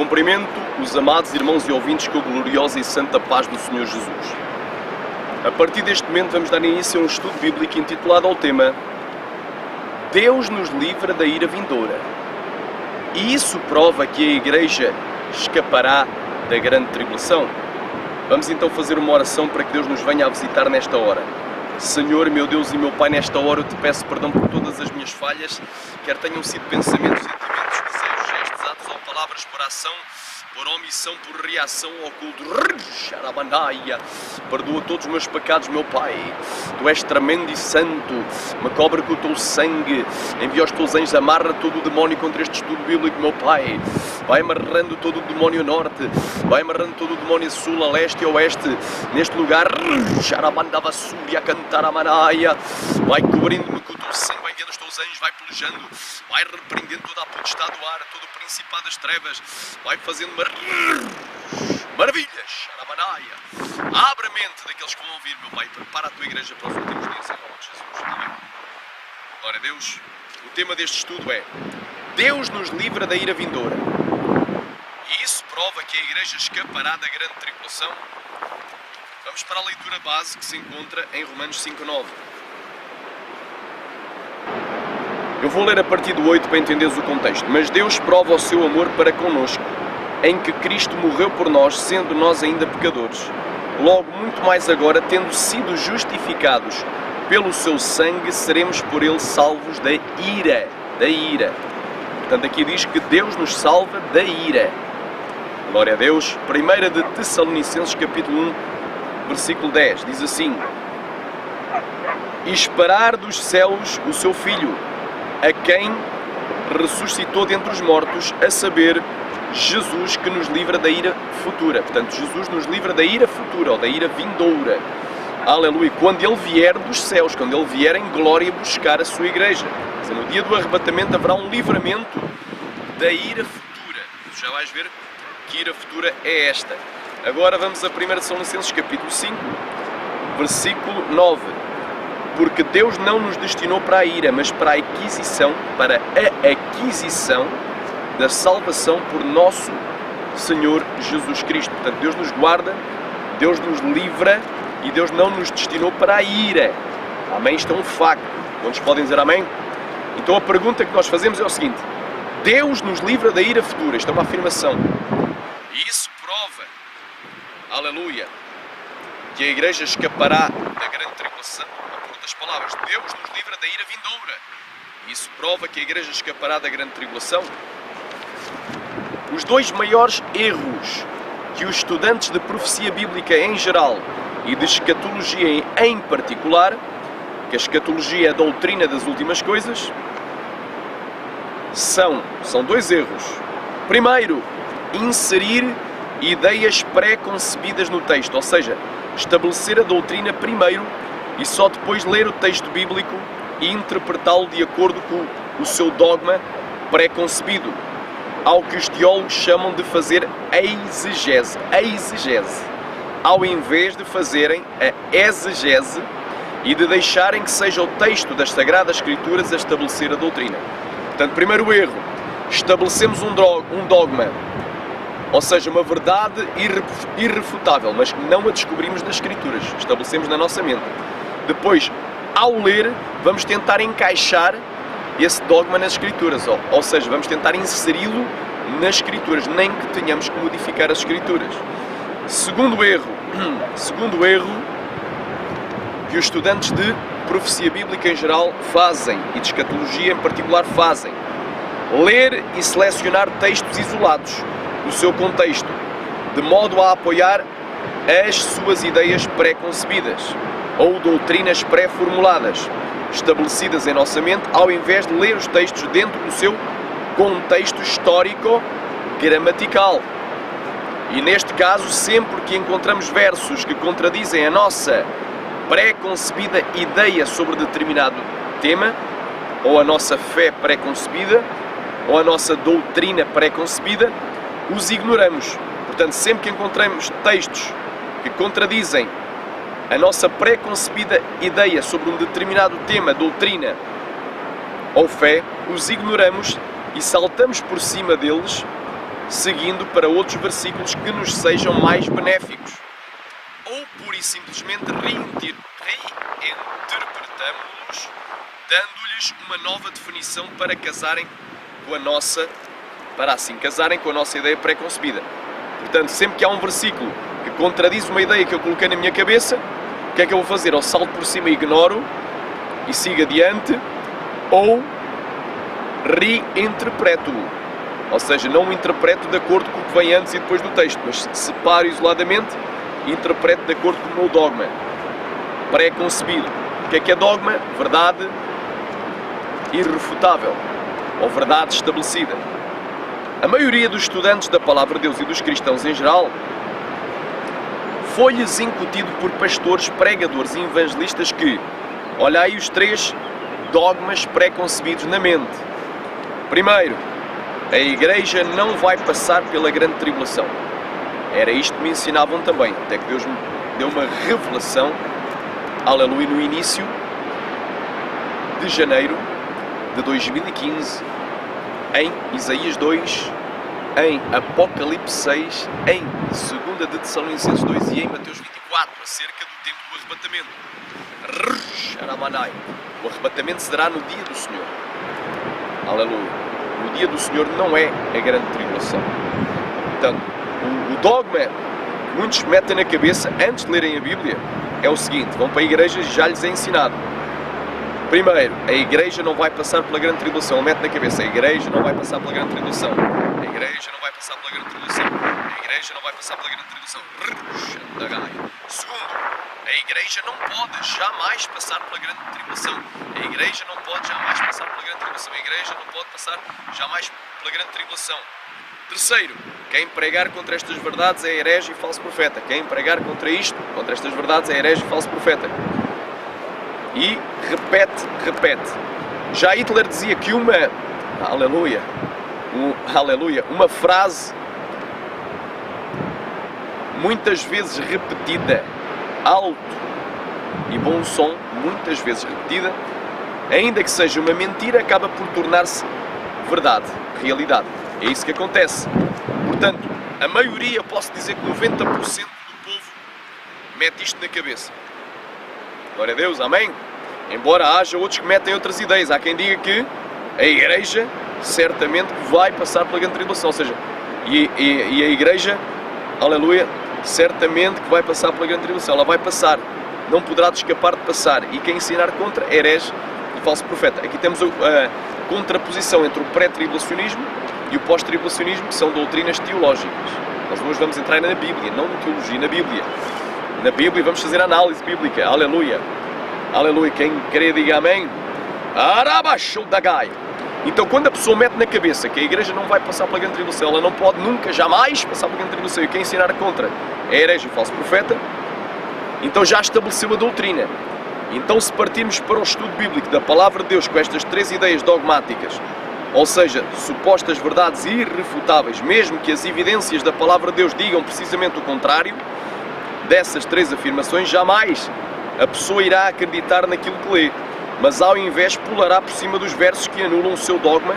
Cumprimento os amados irmãos e ouvintes com a gloriosa e santa paz do Senhor Jesus. A partir deste momento vamos dar início a um estudo bíblico intitulado ao tema Deus nos livra da ira vindoura. E isso prova que a Igreja escapará da grande tribulação. Vamos então fazer uma oração para que Deus nos venha a visitar nesta hora. Senhor, meu Deus e meu Pai, nesta hora eu te peço perdão por todas as minhas falhas, quer tenham sido pensamentos, sentimentos, desejos, gestos, atos ou palavras por ação, por omissão, por reação ao oculto. Perdoa todos os meus pecados, meu Pai. Tu és tremendo e santo. Me cobre com o teu sangue. Envia os teus anjos, amarra todo o demónio contra este estudo bíblico, meu Pai. Vai amarrando todo o demónio norte. Vai amarrando todo o demónio sul, a leste e a oeste. Neste lugar, vai cobrindo-me com o teu sangue. Vai enviando os teus anjos, vai pelejando. Vai repreendendo toda a potestade do ar, todo o principado das trevas. Vai fazendo maravilhas. Abre a mente daqueles que vão ouvir, meu Pai. Prepara a tua igreja para os últimos dias, em nome de Jesus. Amém. Glória a Deus. O tema deste estudo é Deus nos livra da ira vindoura. E isso prova que a igreja escapará da grande tribulação. Vamos para a leitura base que se encontra em Romanos 5:9. Eu vou ler a partir do 8 para entenderes o contexto. Mas Deus prova o seu amor para connosco, em que Cristo morreu por nós, sendo nós ainda pecadores. Logo, muito mais agora, tendo sido justificados pelo seu sangue, seremos por ele salvos da ira. Da ira. Portanto, aqui diz que Deus nos salva da ira. Glória a Deus. 1 de Tessalonicenses, capítulo 1, versículo 10. Diz assim: E esperar dos céus o seu Filho, a quem ressuscitou dentre os mortos, a saber, Jesus, que nos livra da ira futura. Portanto, Jesus nos livra da ira futura, ou da ira vindoura. Aleluia. Quando Ele vier dos céus, quando Ele vier em glória buscar a sua igreja. Mas no dia do arrebatamento haverá um livramento da ira futura. Tu já vais ver que ira futura é esta. Agora vamos a 1 Tessalonicenses capítulo 5, versículo 9. Porque Deus não nos destinou para a ira, mas para a aquisição da salvação por nosso Senhor Jesus Cristo. Portanto, Deus nos guarda, Deus nos livra e Deus não nos destinou para a ira. Amém? Isto é um facto. Quantos podem dizer amém? Então a pergunta que nós fazemos é o seguinte: Deus nos livra da ira futura. Isto é uma afirmação. E isso prova, aleluia, que a igreja escapará da grande tribulação. Por outras palavras, Deus nos livra da ira vindoura. Isso prova que a igreja escapará da grande tribulação. Os dois maiores erros que os estudantes de profecia bíblica em geral e de escatologia em particular, que a escatologia é a doutrina das últimas coisas, são dois erros. Primeiro, inserir ideias pré-concebidas no texto, ou seja, estabelecer a doutrina primeiro e só depois ler o texto bíblico e interpretá-lo de acordo com o seu dogma pré-concebido. Ao que os teólogos chamam de fazer a exegese, ao invés de fazerem a exegese e de deixarem que seja o texto das Sagradas Escrituras a estabelecer a doutrina. Portanto, primeiro erro, estabelecemos um dogma, ou seja, uma verdade irrefutável, mas que não a descobrimos nas Escrituras, estabelecemos na nossa mente. Depois, ao ler, vamos tentar encaixar esse dogma nas Escrituras, ou seja, vamos tentar inseri-lo nas Escrituras, nem que tenhamos que modificar as Escrituras. Segundo erro que os estudantes de profecia bíblica em geral fazem, e de escatologia em particular fazem: ler e selecionar textos isolados do seu contexto, de modo a apoiar as suas ideias pré-concebidas ou doutrinas pré-formuladas, estabelecidas em nossa mente, ao invés de ler os textos dentro do seu contexto histórico-gramatical. E neste caso, sempre que encontramos versos que contradizem a nossa pré-concebida ideia sobre determinado tema, ou a nossa fé pré-concebida, ou a nossa doutrina pré-concebida, os ignoramos. Portanto, sempre que encontramos textos que contradizem a nossa pré-concebida ideia sobre um determinado tema, doutrina ou fé, os ignoramos e saltamos por cima deles seguindo para outros versículos que nos sejam mais benéficos. Ou pura e simplesmente reinterpretamos-los, dando-lhes uma nova definição para casarem com a nossa, para assim casarem com a nossa ideia pré-concebida. Portanto, sempre que há um versículo que contradiz uma ideia que eu coloquei na minha cabeça, o que é que eu vou fazer? Ou salto por cima e ignoro e sigo adiante, ou reinterpreto-o. Ou seja, não o interpreto de acordo com o que vem antes e depois do texto, mas separo isoladamente e interpreto de acordo com o meu dogma pré-concebido. O que é dogma? Verdade irrefutável, ou verdade estabelecida. A maioria dos estudantes da Palavra de Deus e dos cristãos em geral foi-lhes incutido por pastores, pregadores e evangelistas que, olha aí os 3 dogmas pré-concebidos na mente. Primeiro, a igreja não vai passar pela grande tribulação. Era isto que me ensinavam também, até que Deus me deu uma revelação, aleluia, no início de janeiro de 2015, em Isaías 2, em Apocalipse 6, em 2 de Tessalonicenses 2 e em Mateus 24, acerca do tempo do arrebatamento. O arrebatamento se dará no dia do Senhor. Aleluia. O dia do Senhor não é a grande tribulação. Portanto, o dogma que muitos metem na cabeça antes de lerem a Bíblia é o seguinte: vão para a igreja e já lhes é ensinado. Primeiro, a igreja não vai passar pela grande tribulação. Mete na cabeça: a igreja não vai passar pela grande tribulação. A igreja não vai passar pela grande tribulação. A igreja não vai passar pela grande tribulação. Segundo, a igreja não pode jamais passar pela grande tribulação. A igreja não pode jamais passar pela grande tribulação. A igreja não pode passar jamais pela grande tribulação. Terceiro, quem pregar contra estas verdades é herege e falso profeta. Quem pregar contra isto, contra estas verdades, é herege e falso profeta. E repete. Já Hitler dizia que uma uma frase muitas vezes repetida, alto e bom som, muitas vezes repetida, ainda que seja uma mentira, acaba por tornar-se verdade, realidade. É isso que acontece. Portanto, a maioria, posso dizer que 90% do povo mete isto na cabeça. Glória a Deus, amém? Embora haja outros que metem outras ideias. Há quem diga que a igreja certamente vai passar pela grande tribulação. Ou seja, e a igreja, aleluia, certamente que vai passar pela grande tribulação. Ela vai passar, não poderá escapar de passar. E quem ensinar contra, herege e falso profeta. Aqui temos a contraposição entre o pré-tribulacionismo e o pós-tribulacionismo, que são doutrinas teológicas. Nós hoje vamos entrar na Bíblia, não na teologia, na Bíblia. Na Bíblia vamos fazer análise bíblica. Aleluia. Aleluia. Quem crê, diga amém. Arabaxudagai. Então, quando a pessoa mete na cabeça que a igreja não vai passar pela grande tribulação, ela não pode nunca, jamais passar pela grande tribulação, e quem ensinar contra é herege e falso profeta, então já estabeleceu a doutrina. Então, se partirmos para o estudo bíblico da Palavra de Deus com estas 3 ideias dogmáticas, ou seja, supostas verdades irrefutáveis, mesmo que as evidências da Palavra de Deus digam precisamente o contrário dessas 3 afirmações, jamais a pessoa irá acreditar naquilo que lê, mas ao invés pulará por cima dos versos que anulam o seu dogma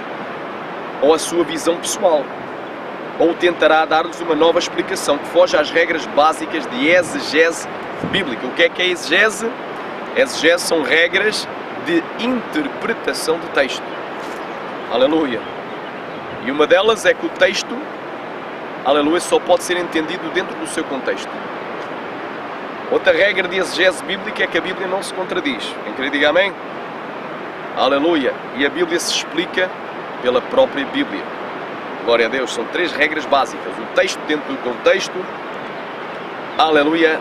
ou a sua visão pessoal, ou tentará dar-lhes uma nova explicação que foge às regras básicas de exegese bíblica. O que é exegese? Exegese são regras de interpretação de texto. Aleluia. E uma delas é que o texto, aleluia, só pode ser entendido dentro do seu contexto. Outra regra de exegese bíblica é que a Bíblia não se contradiz. Quem crê, diga amém. Aleluia. E a Bíblia se explica pela própria Bíblia. Glória a Deus. São 3 regras básicas. O texto dentro do contexto. Aleluia.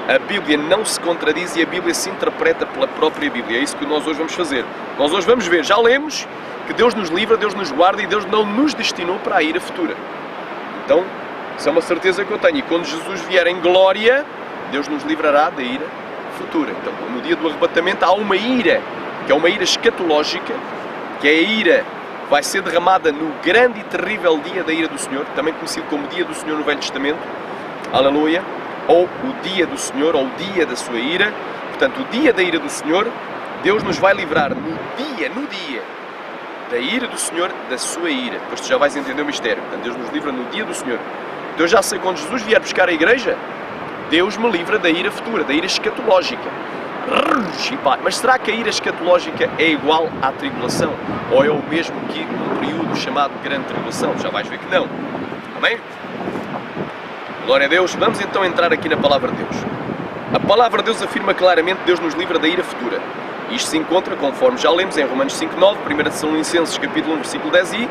A Bíblia não se contradiz e a Bíblia se interpreta pela própria Bíblia. É isso que nós hoje vamos fazer. Nós hoje vamos ver, já lemos, que Deus nos livra, Deus nos guarda e Deus não nos destinou para a ira futura. Então, isso é uma certeza que eu tenho. E quando Jesus vier em glória, Deus nos livrará da ira futura. Então, no dia do arrebatamento há uma ira, que é uma ira escatológica, que é a ira que vai ser derramada no grande e terrível dia da ira do Senhor, também conhecido como dia do Senhor no Velho Testamento. Aleluia. Ou o dia do Senhor, ou o dia da sua ira. Portanto, o dia da ira do Senhor, Deus nos vai livrar no dia da ira do Senhor, da sua ira. Depois tu já vais entender o mistério. Portanto, Deus nos livra no dia do Senhor. Então eu já sei, quando Jesus vier buscar a igreja, Deus me livra da ira futura, da ira escatológica. Mas será que a ira escatológica é igual à tribulação? Ou é o mesmo que um período chamado grande tribulação? Já vais ver que não. Amém? Glória a Deus. Vamos então entrar aqui na Palavra de Deus. A Palavra de Deus afirma claramente que Deus nos livra da ira futura. Isto se encontra, conforme já lemos em Romanos 5:9, 1 Tessalonicenses capítulo 1, versículo 10 e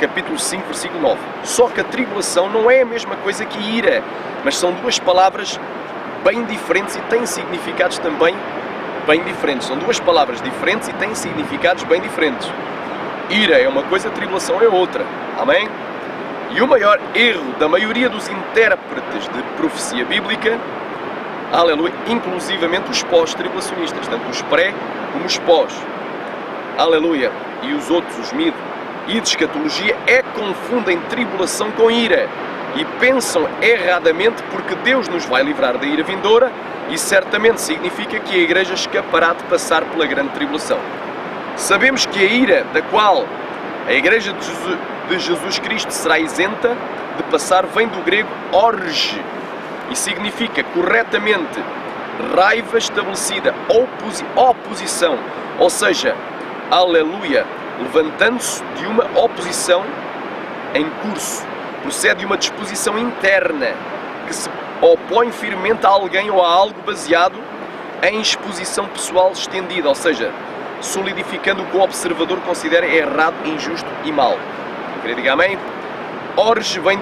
capítulo 5, versículo 9. Só que a tribulação não é a mesma coisa que ira, mas são duas palavras bem diferentes e têm significados também bem diferentes. São duas palavras diferentes e têm significados bem diferentes. Ira é uma coisa, tribulação é outra. Amém? E o maior erro da maioria dos intérpretes de profecia bíblica, aleluia, inclusivamente os pós-tribulacionistas, tanto os pré como os pós, aleluia, e os outros, os mid e de escatologia, confundem tribulação com ira e pensam erradamente porque Deus nos vai livrar da ira vindoura e certamente significa que a igreja escapará de passar pela grande tribulação. Sabemos que a ira da qual a igreja de Jesus Cristo será isenta de passar vem do grego orge e significa corretamente raiva estabelecida, oposição, ou seja, aleluia, levantando-se de uma oposição em curso, procede de uma disposição interna que se opõe firmemente a alguém ou a algo baseado em exposição pessoal estendida, ou seja, solidificando o que o observador considera errado, injusto e mau. Queria dizer amém? Orge vem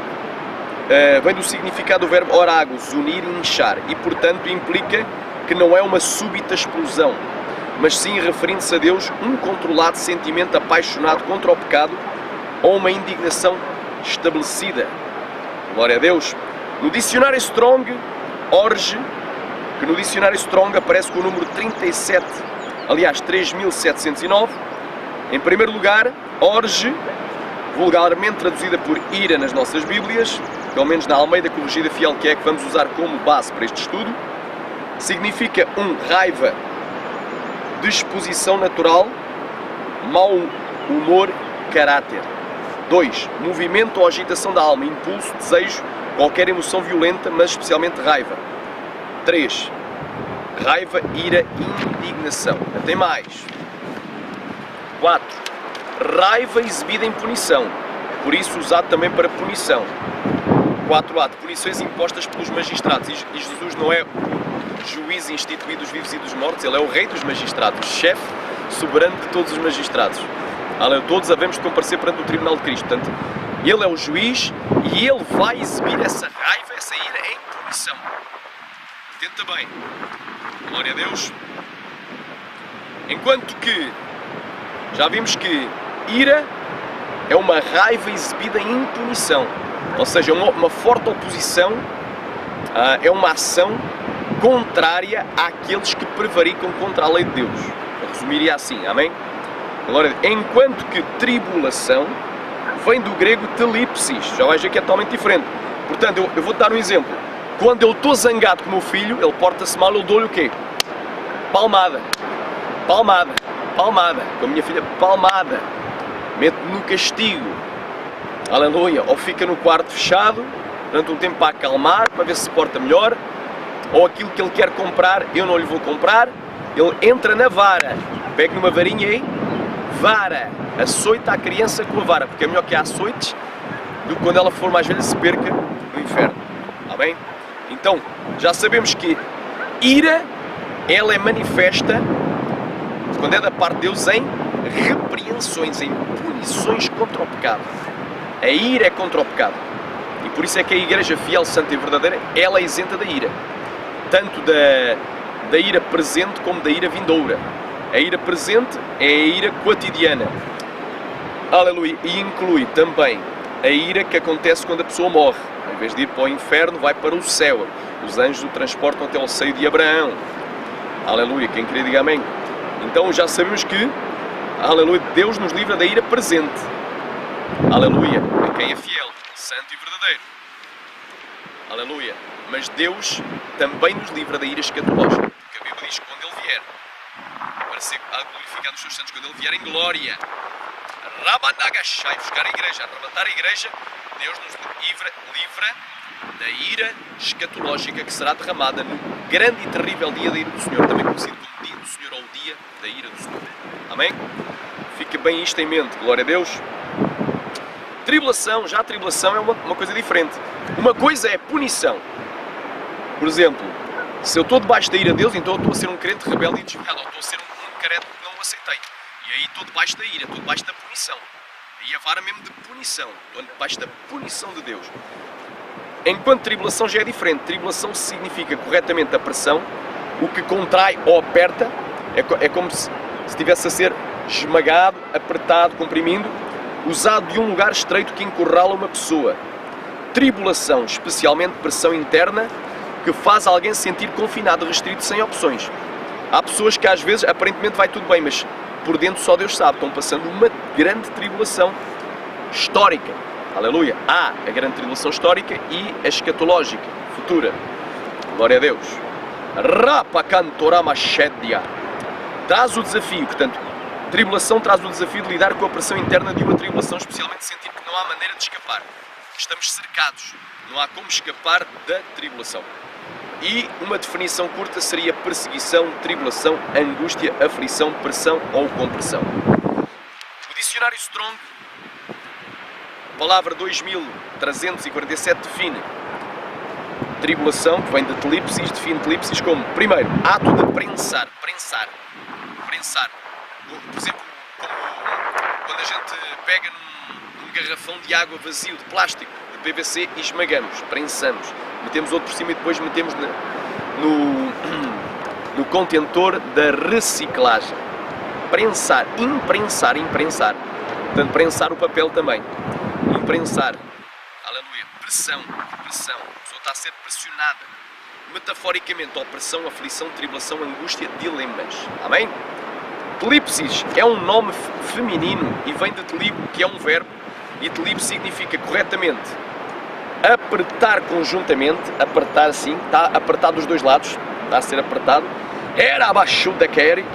do significado do verbo oragos, unir e inchar, e portanto implica que não é uma súbita explosão, mas sim, referindo-se a Deus, um controlado sentimento apaixonado contra o pecado ou uma indignação estabelecida. Glória a Deus. No dicionário Strong, orge, que no dicionário Strong aparece com o número 37, aliás 3709, em primeiro lugar, orge, vulgarmente traduzida por ira nas nossas Bíblias, pelo menos na Almeida Corrigida Fiel, que é a que vamos usar como base para este estudo, significa raiva, disposição natural, mau humor, caráter. 2. Movimento ou agitação da alma, impulso, desejo, qualquer emoção violenta, mas especialmente raiva. 3. Raiva, ira e indignação. Até mais. 4. Raiva exibida em punição, por isso usado também para punição. 4a. De punições impostas pelos magistrados. E Jesus não é o juiz instituído dos vivos e dos mortos, ele é o rei dos magistrados, chefe soberano de todos os magistrados. Todos havemos de comparecer perante o tribunal de Cristo. Portanto, ele é o juiz e ele vai exibir essa raiva, essa ira em punição. Tenta bem. Glória a Deus. Enquanto que já vimos que ira é uma raiva exibida em punição, ou seja, uma forte oposição, é uma ação contrária àqueles que prevaricam contra a lei de Deus. Eu resumiria assim, amém? Agora, enquanto que tribulação vem do grego telipsis, já vais ver que é totalmente diferente. Portanto, eu vou-te dar um exemplo. Quando eu estou zangado com o meu filho, ele porta-se mal, eu dou-lhe o quê? Palmada. Palmada. Palmada. Com a minha filha, palmada. Mete-me no castigo. Aleluia. Ou fica no quarto fechado, durante um tempo para acalmar, para ver se porta melhor. Ou aquilo que ele quer comprar, eu não lhe vou comprar. Ele entra na vara. Pega numa varinha aí, vara. Açoita a criança com a vara, porque é melhor que há açoites do que quando ela for mais velha se perca no inferno. Amém? Então, já sabemos que ira, ela é manifesta, quando é da parte de Deus, em repreensões, em punições contra o pecado. A ira é contra o pecado. E por isso é que a Igreja fiel, santa e verdadeira, ela é isenta da ira. Tanto da ira presente como da ira vindoura. A ira presente é a ira cotidiana. Aleluia. E inclui também a ira que acontece quando a pessoa morre. Em vez de ir para o inferno, vai para o céu. Os anjos o transportam até ao seio de Abraão. Aleluia. Quem queria diga amém. Então já sabemos que, aleluia, Deus nos livra da ira presente. Aleluia. A quem é fiel, santo e verdadeiro. Aleluia. Mas Deus também nos livra da ira escatológica. Porque a Bíblia diz que quando Ele vier, para ser glorificado os seus santos quando Ele vier em glória. Rabanagashai, buscar a igreja, arrebatar a igreja, Deus nos livra da ira escatológica que será derramada no grande e terrível dia da ira do Senhor, também conhecido como dia do Senhor ou o dia da ira do Senhor. Amém? Fica bem isto em mente, glória a Deus. Tribulação, já a tribulação é uma coisa diferente. Uma coisa é punição. Por exemplo, se eu estou debaixo da ira de Deus, então eu estou a ser um crente rebelde e desviado, ou estou a ser um crente que não o aceitei. E aí estou debaixo da ira, estou debaixo da punição. E a vara mesmo de punição, estou debaixo da punição de Deus. Enquanto tribulação já é diferente. Tribulação significa corretamente a pressão, o que contrai ou aperta, é como se estivesse a ser esmagado, apertado, comprimindo, usado de um lugar estreito que encurrala uma pessoa. Tribulação, especialmente pressão interna, que faz alguém se sentir confinado, restrito, sem opções. Há pessoas que às vezes, aparentemente vai tudo bem, mas por dentro só Deus sabe, estão passando uma grande tribulação histórica. Aleluia! Há a grande tribulação histórica e a escatológica, futura. Glória a Deus. Rapa cantorama shedia. Traz o desafio, portanto, tribulação traz o desafio de lidar com a pressão interna de uma tribulação, especialmente sentir que não há maneira de escapar. Estamos cercados, não há como escapar da tribulação. E uma definição curta seria perseguição, tribulação, angústia, aflição, pressão ou compressão. O dicionário Strong, palavra 2347, define tribulação, que vem de telipsis, define telipsis como, primeiro, ato de prensar. Por exemplo, como quando a gente pega num garrafão de água vazio, de plástico, de PVC, e esmagamos, prensamos. Metemos outro por cima e depois metemos no contentor da reciclagem. Prensar, imprensar. Portanto, prensar o papel também. Imprensar. Aleluia. Pressão. A pessoa está a ser pressionada. Metaforicamente, opressão, aflição, tribulação, angústia, dilemas. Amém? Telipsis é um nome feminino e vem de telibo, que é um verbo, e telibo significa corretamente apertar conjuntamente, apertar assim, está apertado dos dois lados, está a ser apertado. Era abaixo da quere,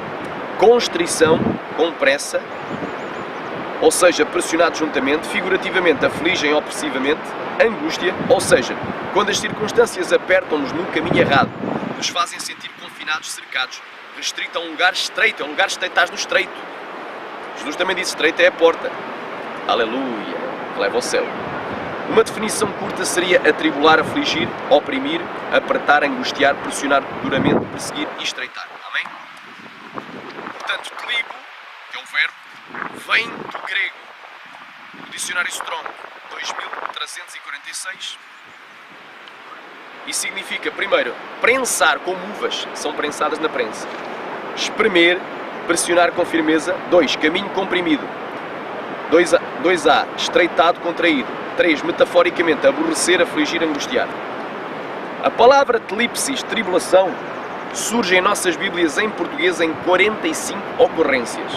constrição, com pressa, ou seja, pressionado juntamente, figurativamente, afligem opressivamente, angústia, ou seja, quando as circunstâncias apertam-nos no caminho errado, nos fazem sentir confinados, cercados, restrito a um lugar estreito, estás no estreito. Jesus também disse, estreita é a porta. Aleluia, que leva ao céu. Uma definição curta seria atribular, afligir, oprimir, apertar, angustiar, pressionar duramente, perseguir e estreitar. Amém? Portanto, telibo, que é o verbo, vem do grego. O dicionário Strong, 2346, e significa, primeiro, prensar como uvas, são prensadas na prensa. Espremer, pressionar com firmeza. 2. Caminho comprimido. 2A. Estreitado, contraído. 3. Metaforicamente, aborrecer, afligir, angustiar. A palavra telipsis, tribulação, surge em nossas Bíblias em português em 45 ocorrências.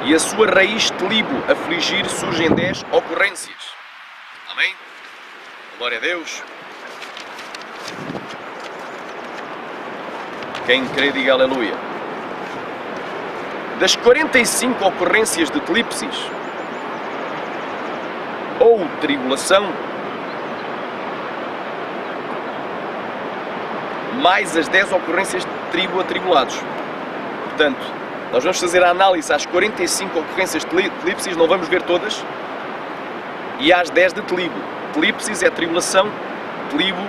E a sua raiz telibo, afligir, surge em 10 ocorrências. Amém? Glória a Deus. Quem crê, diga aleluia. Das 45 ocorrências de telipsis, ou tribulação, mais as 10 ocorrências de tribo atribulados. Portanto, nós vamos fazer a análise às 45 ocorrências de telipsis, não vamos ver todas, e às 10 de telibo. Telipsis é tribulação, telibo,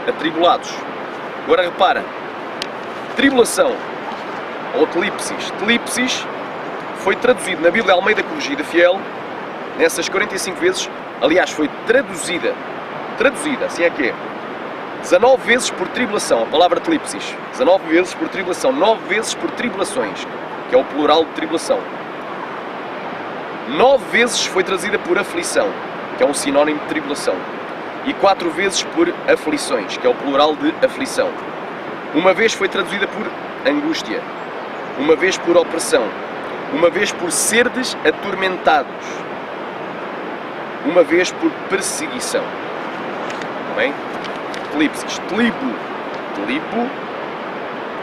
atribulados. Agora repara, tribulação ou telipsis. Telipsis foi traduzido na Bíblia Almeida Corrigida Fiel, nessas 45 vezes, aliás, foi traduzida, assim é que é, 19 vezes por tribulação, a palavra telipsis, 19 vezes por tribulação, 9 vezes por tribulações, que é o plural de tribulação. 9 vezes foi traduzida por aflição, que é um sinónimo de tribulação, e 4 vezes por aflições, que é o plural de aflição. Uma vez foi traduzida por angústia, uma vez por opressão, uma vez por serdes atormentados, uma vez por perseguição. Amém? Telipsis, telibo,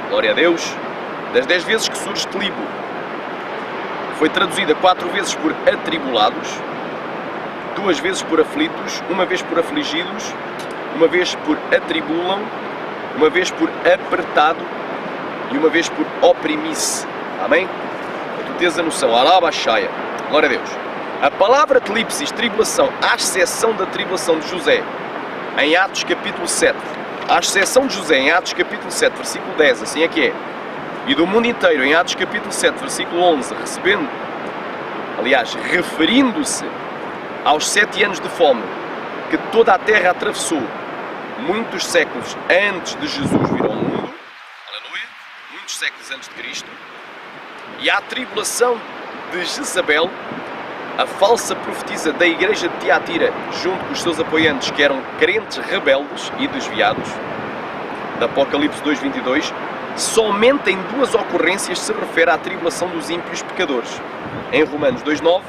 glória a Deus, Das 10 vezes que surge tribo, foi traduzida 4 vezes por atribulados, 2 vezes por aflitos, 1 vez por afligidos, 1 vez por atribulam, 1 vez por apertado e 1 vez por oprimice. Amém? Para tu teres a noção. Alabaxaia. Glória a Deus. A palavra tlipsis, tribulação, à exceção da tribulação de José, em Atos capítulo 7, à exceção de José, em Atos capítulo 7, versículo 10, assim é que é, e do mundo inteiro, em Atos capítulo 7, versículo 11, recebendo, aliás, referindo-se aos 7 anos de fome que toda a terra atravessou, muitos séculos antes de Jesus vir ao mundo, aleluia, muitos séculos antes de Cristo, e à tribulação de Jezabel, a falsa profetisa da igreja de Tiatira, junto com os seus apoiantes, que eram crentes rebeldes e desviados, de Apocalipse 2:22, somente em 2 ocorrências se refere à tribulação dos ímpios pecadores, em Romanos 2:9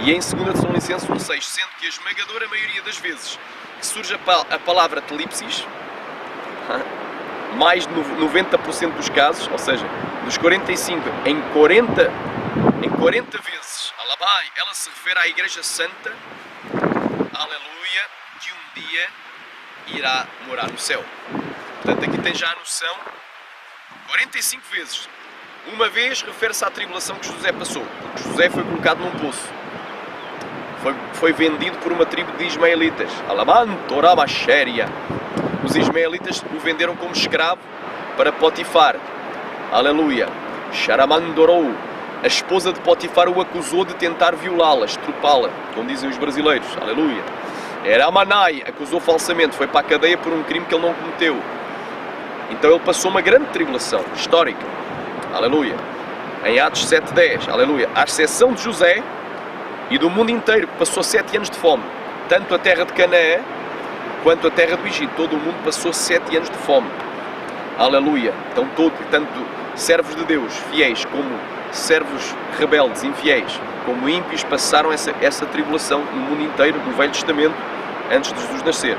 e em 2 Tessalonicenses 1:6, sendo que a esmagadora maioria das vezes que surge a palavra tlipsis, mais de 90% dos casos, ou seja, dos 45 em 40 vezes, alabai, ela se refere à Igreja Santa, aleluia, que um dia irá morar no céu. Portanto, aqui tem já a noção, 45 vezes. Uma vez refere-se à tribulação que José passou, porque José foi colocado num poço. Foi vendido por uma tribo de ismaelitas. Alamanto, Rabaxéria. Os ismaelitas o venderam como escravo para Potifar. Aleluia. Xaramandorou. A esposa de Potifar o acusou de tentar violá-la, estrupá-la, como dizem os brasileiros. Aleluia. Eramanai acusou falsamente, foi para a cadeia por um crime que ele não cometeu. Então ele passou uma grande tribulação histórica. Aleluia. Em Atos 7:10. Aleluia. À exceção de José e do mundo inteiro, que passou 7 anos de fome. Tanto a terra de Canaã quanto a terra do Egito. Todo o mundo passou 7 anos de fome. Aleluia. Então tanto servos de Deus, fiéis, como servos rebeldes, infiéis, como ímpios, passaram essa tribulação no mundo inteiro, no Velho Testamento, antes de Jesus nascer.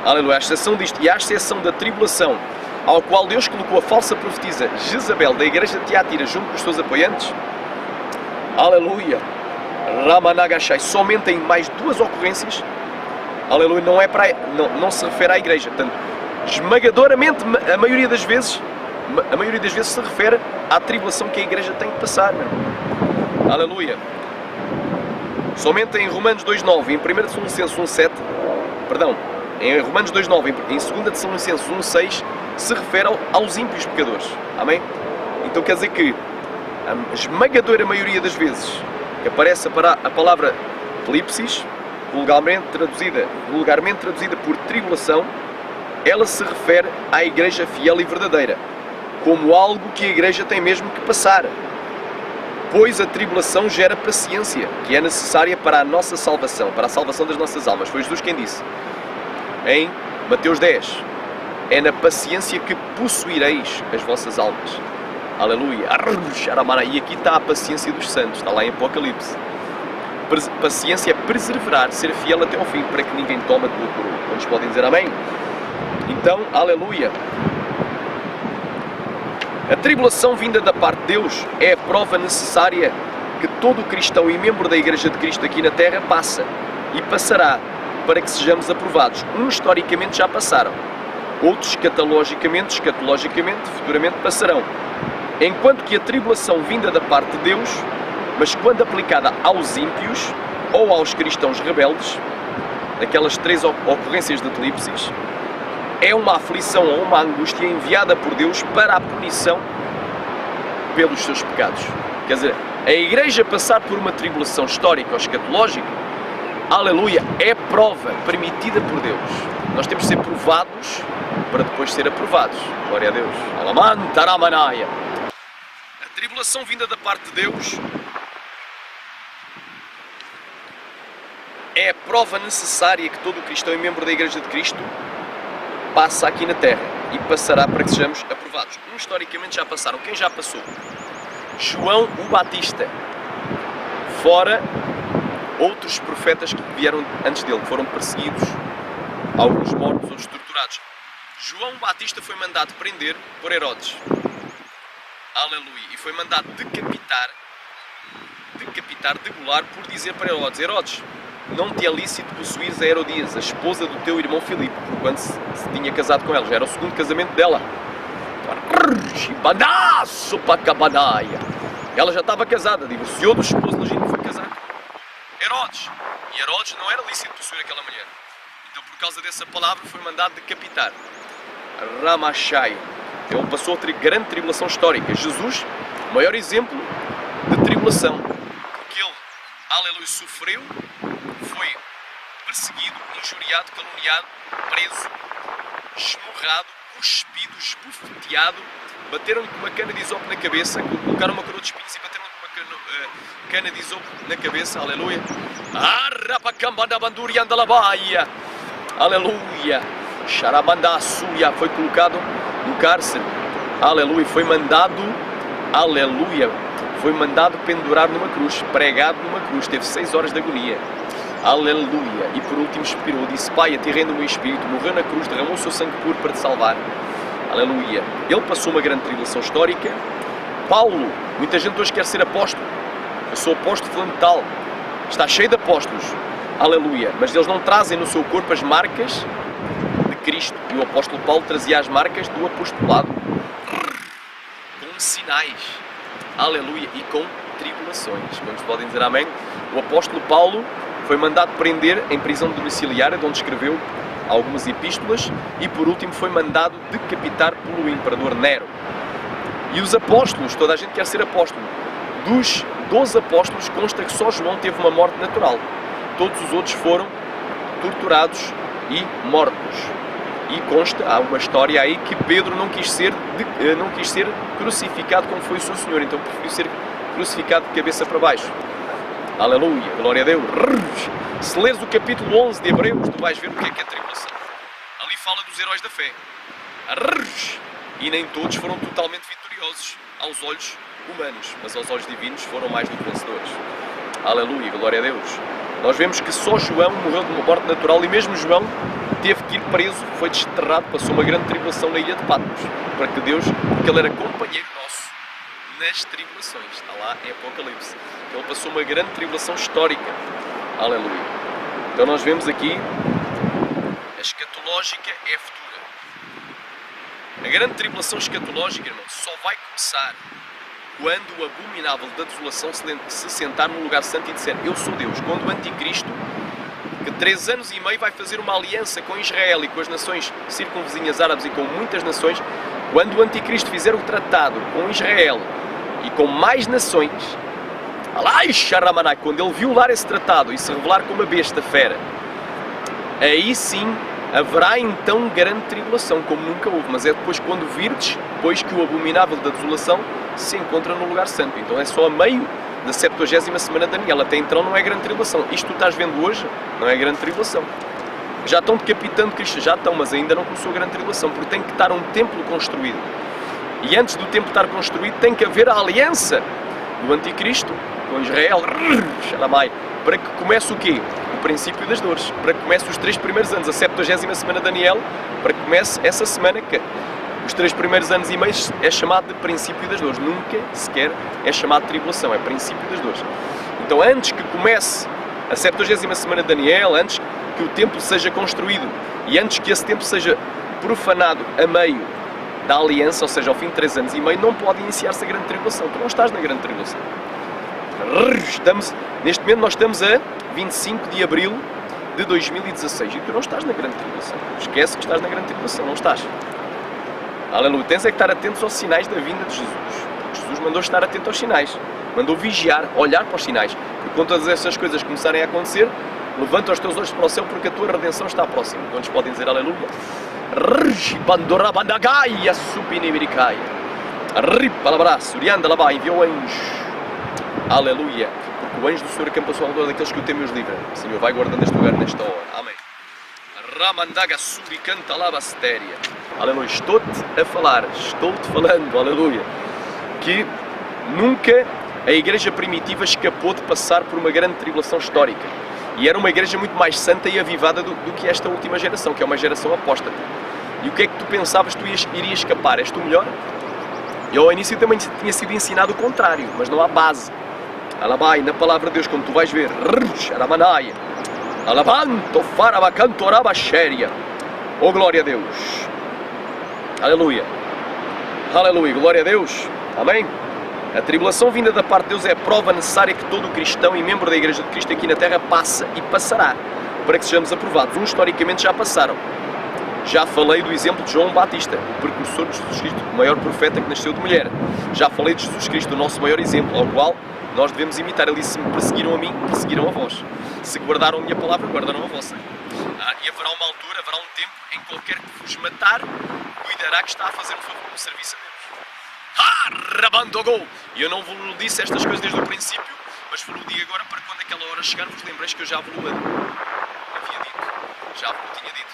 Aleluia. À exceção disto e à exceção da tribulação ao qual Deus colocou a falsa profetisa Jezabel da igreja de Tiatira junto com os seus apoiantes, aleluia, Ramanagashai, somente em mais 2 ocorrências, aleluia, não se refere à igreja. Portanto, esmagadoramente, a maioria das vezes se refere à tribulação que a igreja tem de passar, meu irmão. Aleluia. Somente em Romanos 2:9 e em 1 Tessalonicenses 1:7, perdão, em Romanos 2:9 e em 2 Tessalonicenses 1:6 se refere aos ímpios pecadores. Amém? Então quer dizer que a esmagadora maioria das vezes que aparece a palavra tlipsis, vulgarmente traduzida por tribulação, ela se refere à igreja fiel e verdadeira, como algo que a igreja tem mesmo que passar. Pois a tribulação gera paciência, que é necessária para a nossa salvação, para a salvação das nossas almas. Foi Jesus quem disse, em Mateus 10, é na paciência que possuireis as vossas almas. Aleluia. E aqui está a paciência dos santos, está lá em Apocalipse. Paciência é perseverar, ser fiel até ao fim, para que ninguém tome a tua coroa. Quantos podem dizer amém? Então, aleluia. A tribulação vinda da parte de Deus é a prova necessária que todo cristão e membro da Igreja de Cristo aqui na Terra passa e passará para que sejamos aprovados. Uns historicamente já passaram, outros escatologicamente, futuramente passarão. Enquanto que a tribulação vinda da parte de Deus, mas quando aplicada aos ímpios ou aos cristãos rebeldes, daquelas 3 ocorrências de tlipsis, é uma aflição ou uma angústia enviada por Deus para a punição pelos seus pecados. Quer dizer, a Igreja passar por uma tribulação histórica ou escatológica, aleluia, é prova permitida por Deus. Nós temos de ser provados para depois ser aprovados. Glória a Deus. Alamantaramanaya. A tribulação vinda da parte de Deus é a prova necessária que todo cristão e membro da Igreja de Cristo passa aqui na Terra e passará para que sejamos aprovados. Uns historicamente já passaram. Quem já passou? João o Batista. Fora outros profetas que vieram antes dele, que foram perseguidos, alguns mortos, outros torturados. João Batista foi mandado prender por Herodes. aleluia, e foi mandado decapitar, degolar, por dizer para Herodes: Herodes, não te é lícito possuires a Herodias, a esposa do teu irmão Filipe, quando se tinha casado com ela, já era o segundo casamento dela. Ela já estava casada, divorciou do esposo legítimo e foi casar com Herodes. E Herodes não era lícito possuir aquela mulher. Então, por causa dessa palavra, foi mandado decapitar. Ramachai. Ele passou a ter grande tribulação histórica. Jesus, o maior exemplo de tribulação. Porque ele, aleluia, sofreu, foi perseguido, injuriado, caluniado, preso, esmurrado, cuspido, esbofeteado, bateram-lhe com uma cana de isopo na cabeça, colocaram uma coroa de espinhos e bateram-lhe com uma cana de isopo na cabeça, aleluia. Aleluia. Xaramandassuia, foi colocado no cárcere, aleluia, foi mandado, aleluia, foi mandado pendurar numa cruz, pregado numa cruz, teve 6 horas de agonia, aleluia, e por último expirou, disse: Pai, a ti rendo o meu espírito, morreu na cruz, derramou o seu sangue puro para te salvar, aleluia. Ele passou uma grande tribulação histórica. Paulo, muita gente hoje quer ser apóstolo, eu sou apóstolo fulano de tal, está cheio de apóstolos, aleluia, mas eles não trazem no seu corpo as marcas de Cristo. E o apóstolo Paulo trazia as marcas do apostolado com sinais, aleluia, e com tribulações. Quantos podem dizer amém? O apóstolo Paulo foi mandado prender em prisão domiciliária, de onde escreveu algumas epístolas, e por último foi mandado decapitar pelo imperador Nero. E os apóstolos, toda a gente quer ser apóstolo. Dos 12 apóstolos consta que só João teve uma morte natural. Todos os outros foram torturados e mortos. E consta, há uma história aí que Pedro não quis ser crucificado como foi o seu Senhor, então preferiu ser crucificado de cabeça para baixo. Aleluia, glória a Deus. Se leres o capítulo 11 de Hebreus, tu vais ver o que é tribulação. Ali fala dos heróis da fé. E nem todos foram totalmente vitoriosos aos olhos humanos, mas aos olhos divinos foram mais do que vencedores. Aleluia, glória a Deus. Nós vemos que só João morreu de uma morte natural, e mesmo João teve que ir preso, foi desterrado, passou uma grande tribulação na ilha de Patmos, para que Deus, porque ele era companheiro nosso nas tribulações, está lá em Apocalipse. Ele passou uma grande tribulação histórica. Aleluia. Então nós vemos aqui, a escatológica é futura. A grande tribulação escatológica, irmão, só vai começar quando o abominável da desolação se sentar no lugar santo e disser: Eu sou Deus. Quando o anticristo, que 3 anos e meio vai fazer uma aliança com Israel e com as nações circunvizinhas árabes e com muitas nações, quando o anticristo fizer o tratado com Israel e com mais nações, quando ele violar esse tratado e se revelar como uma besta fera, aí sim haverá então grande tribulação, como nunca houve. Mas é depois, quando virdes, depois que o abominável da desolação se encontra no lugar santo. Então é só a meio da 70ª semana de Daniel. Até então não é grande tribulação. Isto que tu estás vendo hoje não é grande tribulação. Já estão decapitando Cristo, já estão, mas ainda não começou a grande tribulação, porque tem que estar um templo construído. E antes do templo estar construído, tem que haver a aliança do anticristo com Israel, para que comece o quê? O princípio das dores, para que comece os 3 primeiros anos, a 70ª semana de Daniel, para que comece essa semana, que os 3 primeiros anos e meio é chamado de princípio das dores, nunca sequer é chamado de tribulação, é princípio das dores. Então antes que comece a 70ª semana de Daniel, antes que o templo seja construído e antes que esse templo seja profanado a meio da aliança, ou seja, ao fim de 3 anos e meio, não pode iniciar-se a grande tribulação. Tu não estás na grande tribulação. Neste momento nós estamos a 25 de abril de 2016 e tu não estás na grande tribulação. Esquece que estás na grande tribulação, não estás. Aleluia. Tens é que estar atentos aos sinais da vinda de Jesus. Porque Jesus mandou estar atento aos sinais. Mandou vigiar, olhar para os sinais. Porque quando todas essas coisas começarem a acontecer, levanta os teus olhos para o céu, porque a tua redenção está próxima. Quantos podem dizer aleluia? Enviou anjo. Aleluia. Porque o anjo do Senhor acampa ao redor daqueles que o temem e os livra. O Senhor vai guardando este lugar nesta hora. Amém. Ramandaga suricanta labastéria. Aleluia. Estou-te a falar. Estou-te falando. Aleluia. Que nunca a igreja primitiva escapou de passar por uma grande tribulação histórica. E era uma igreja muito mais santa e avivada do que esta última geração, que é uma geração apóstata. E o que é que tu pensavas que tu irias escapar? És tu melhor? E ao início também tinha sido ensinado o contrário, mas não há base. Alabai, na palavra de Deus, como tu vais ver, Aramanaya, Alabanto, Farabacanto, Arabaxéria. Oh, glória a Deus. Aleluia. Aleluia, glória a Deus. Amém. A tribulação vinda da parte de Deus é a prova necessária que todo cristão e membro da Igreja de Cristo aqui na Terra passa e passará, para que sejamos aprovados. Uns historicamente já passaram. Já falei do exemplo de João Batista, o precursor de Jesus Cristo, o maior profeta que nasceu de mulher. Já falei de Jesus Cristo, o nosso maior exemplo, ao qual nós devemos imitar. Ele disse: se me perseguiram a mim, perseguiram a vós. Se guardaram a minha palavra, guardaram a vossa. E haverá uma altura, haverá um tempo em que qualquer que vos matar, cuidará que está a fazer um serviço a Deus. Rabandogou! E eu não vos disse estas coisas desde o princípio, mas vos digo agora para quando aquela hora chegar, vos lembreis que eu já vos havia dito. Já vos tinha dito.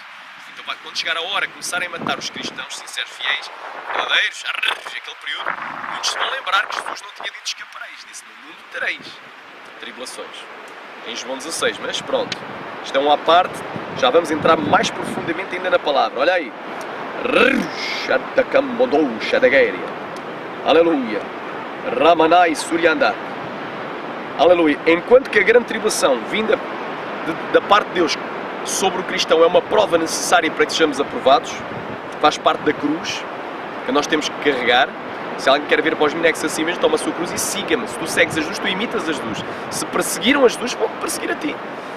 Então, quando chegar a hora, começarem a matar os cristãos sinceros, fiéis, verdadeiros, aquele período, muitos se vão lembrar que Jesus não tinha dito escapareis, disse: no mundo tereis tribulações. Em João 16, mas pronto, isto é uma à parte, já vamos entrar mais profundamente ainda na palavra. Olha aí. Aleluia. Ramanai Suryanda. Aleluia. Enquanto que a grande tribulação vinda da parte de Deus sobre o cristão é uma prova necessária para que sejamos aprovados, faz parte da cruz que nós temos que carregar. Se alguém quer ver para os minecos assim mesmo, toma a sua cruz e siga-me. Se tu segues a Jesus, tu imitas a Jesus. Se perseguiram a Jesus, vão-te perseguir a ti.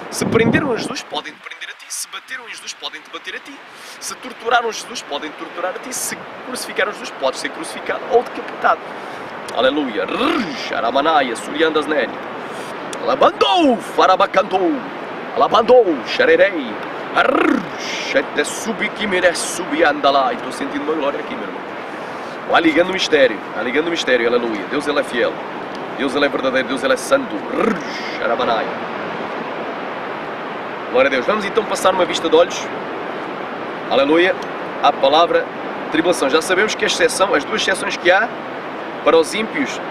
Se prenderam a Jesus, podem-te prender a ti. Se bateram em Jesus, podem-te bater a ti. Se torturaram Jesus, podem-te torturar a ti. Se crucificaram Jesus, podes ser crucificado ou decapitado. Aleluia. Aramanaya, Suryandas Neri. Alabandou, Farabacantou. Alabandou, Xarerei. Arrrr, subi que merece subir, anda lá. E estou sentindo uma glória aqui, meu irmão. Aligando o mistério, aleluia. Deus, Ele é fiel. Deus, Ele é verdadeiro. Deus, Ele é santo. Aramanai. Glória a Deus. Vamos então passar uma vista de olhos, aleluia, à palavra tribulação. Já sabemos que a exceção, as duas exceções que há para os ímpios,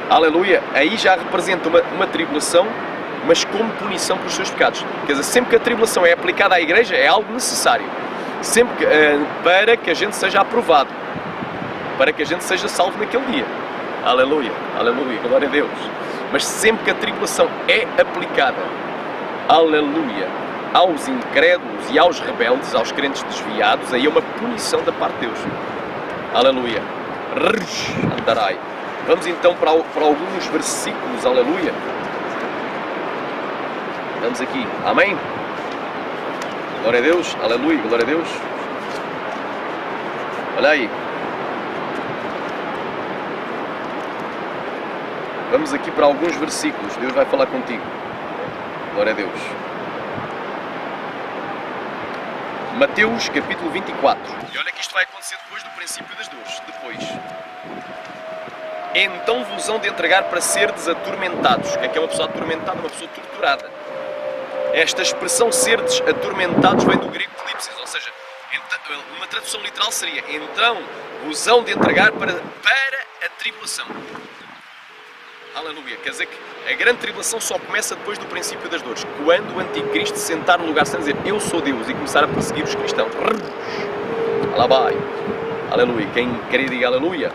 aleluia, aí já representa uma tribulação, mas como punição pelos seus pecados. Quer dizer, sempre que a tribulação é aplicada à igreja, é algo necessário. Sempre que, para que a gente seja aprovado, para que a gente seja salvo naquele dia. Aleluia, aleluia, glória a Deus. Mas sempre que a tribulação é aplicada, aleluia, aos incrédulos e aos rebeldes, aos crentes desviados, aí é uma punição da parte de Deus. Aleluia. Andarai. Vamos então para alguns versículos, aleluia. Vamos aqui, amém? Glória a Deus, aleluia, glória a Deus. Olha aí. Vamos aqui para alguns versículos, Deus vai falar contigo. Glória a Deus. Mateus capítulo 24. E olha que isto vai acontecer depois do princípio das dores. Depois. Então vos hão de entregar para serdes atormentados. O que é uma pessoa atormentada? Uma pessoa torturada. Esta expressão serdes atormentados vem do grego tlipsis, ou seja, uma tradução literal seria: então vos hão de entregar para a tribulação. Aleluia. Quer dizer que a grande tribulação só começa depois do princípio das dores. Quando o anticristo sentar no lugar sem dizer eu sou Deus e começar a perseguir os cristãos. Alabai. Aleluia. Quem quer diga aleluia.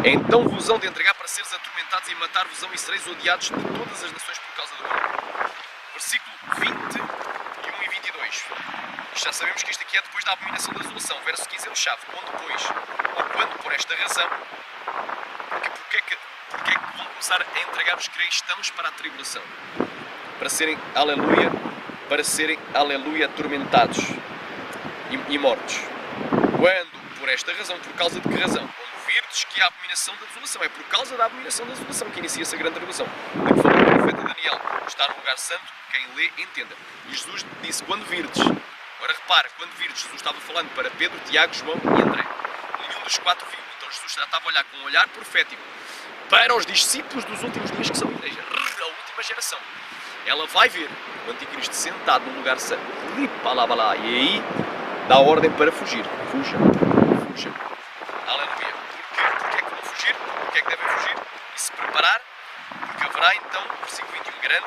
Então vos hão de entregar para seres atormentados e matar-vos-ão e sereis odiados de todas as nações por causa do nome. Versículo 21 e 22. Já sabemos que isto aqui é depois da abominação da desolação. Verso 15 é o chave. Quando por esta razão. Porque é que vão começar a entregar os cristãos para a tribulação? Para serem, aleluia, atormentados e mortos. Quando, por esta razão, por causa de que razão? Quando virdes que há abominação da desolação. É por causa da abominação da desolação que inicia-se a grande tribulação. De que falou o profeta Daniel. Está no lugar santo, quem lê, entenda. E Jesus disse, quando virdes. Agora repara, quando virdes, Jesus estava falando para Pedro, Tiago, João e André. Nenhum dos quatro viu. Então Jesus já estava a olhar com um olhar profético para os discípulos dos últimos dias, que são a igreja, a última geração. Ela vai ver o anticristo sentado no lugar santo. E aí dá ordem para fugir. Fujam. Aleluia. Porquê é que vão fugir? Porquê é que devem fugir? E se preparar? Porque haverá então, versículo 21, grande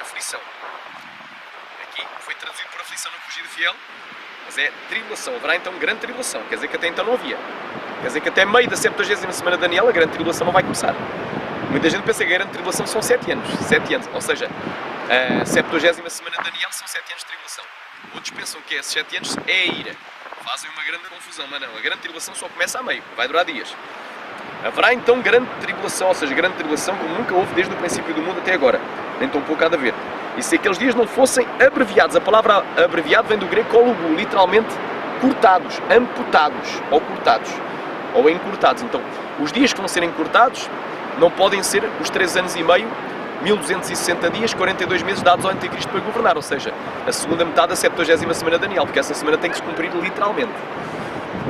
aflição. Aqui foi traduzido por aflição no fugir fiel, mas é tribulação. Haverá então grande tribulação. Quer dizer que até então não havia. Quer dizer que até meio da 70ª semana de Daniel a grande tribulação não vai começar. Muita gente pensa que a grande tribulação são 7 anos. 7 anos. Ou seja, a 70ª semana de Daniel são 7 anos de tribulação. Outros pensam que esses 7 anos é a ira. Fazem uma grande confusão, mas não. A grande tribulação só começa a meio. Vai durar dias. Haverá então grande tribulação, ou seja, grande tribulação como nunca houve desde o princípio do mundo até agora. Nem tão pouco há de haver. E se aqueles dias não fossem abreviados, a palavra abreviado vem do grego kolugu, literalmente cortados, amputados, ou cortados, ou encurtados. Então, os dias que vão ser encurtados não podem ser os 3 anos e meio, 1260 dias, 42 meses dados ao anticristo para governar, ou seja, a segunda metade da 70ª semana de Daniel, porque essa semana tem que se cumprir literalmente.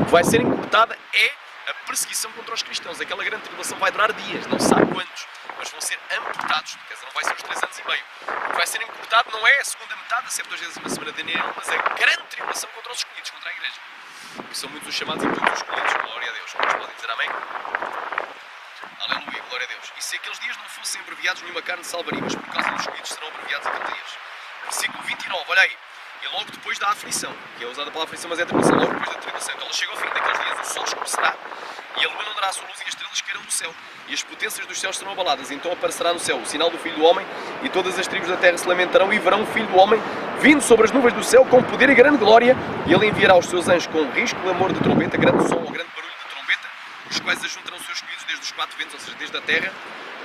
O que vai ser encurtada é a perseguição contra os cristãos. Aquela grande tribulação vai durar dias, não sabe quantos, mas vão ser amputados, quer dizer, não vai ser os 3 anos e meio. O que vai ser encurtado não é a segunda metade da 70ª semana de Daniel, mas a grande tribulação contra os escolhidos, contra a igreja. Que são muitos os chamados e todos os escolhidos. Glória a Deus. Quantos podem dizer amém? Aleluia, glória a Deus. E se aqueles dias não fossem abreviados, nenhuma carne salvaria, mas por causa dos escolhidos serão abreviados aqueles dias. Versículo 29, olha aí. E logo depois da aflição, que é usada a palavra aflição, mas é a tribulação, logo depois da tribulação, então ela chega ao fim daqueles dias, o sol escurecerá, e a lua não dará a sua luz, e as estrelas cairão do céu, e as potências dos céus serão abaladas. Então aparecerá no céu o sinal do Filho do Homem, e todas as tribos da terra se lamentarão, e verão o Filho do Homem vindo sobre as nuvens do céu com poder e grande glória, e ele enviará os seus anjos com risco, clamor de trombeta, grande som ou grande barulho de trombeta, os quais ajuntarão os seus escolhidos desde os 4 ventos, ou seja, desde a terra,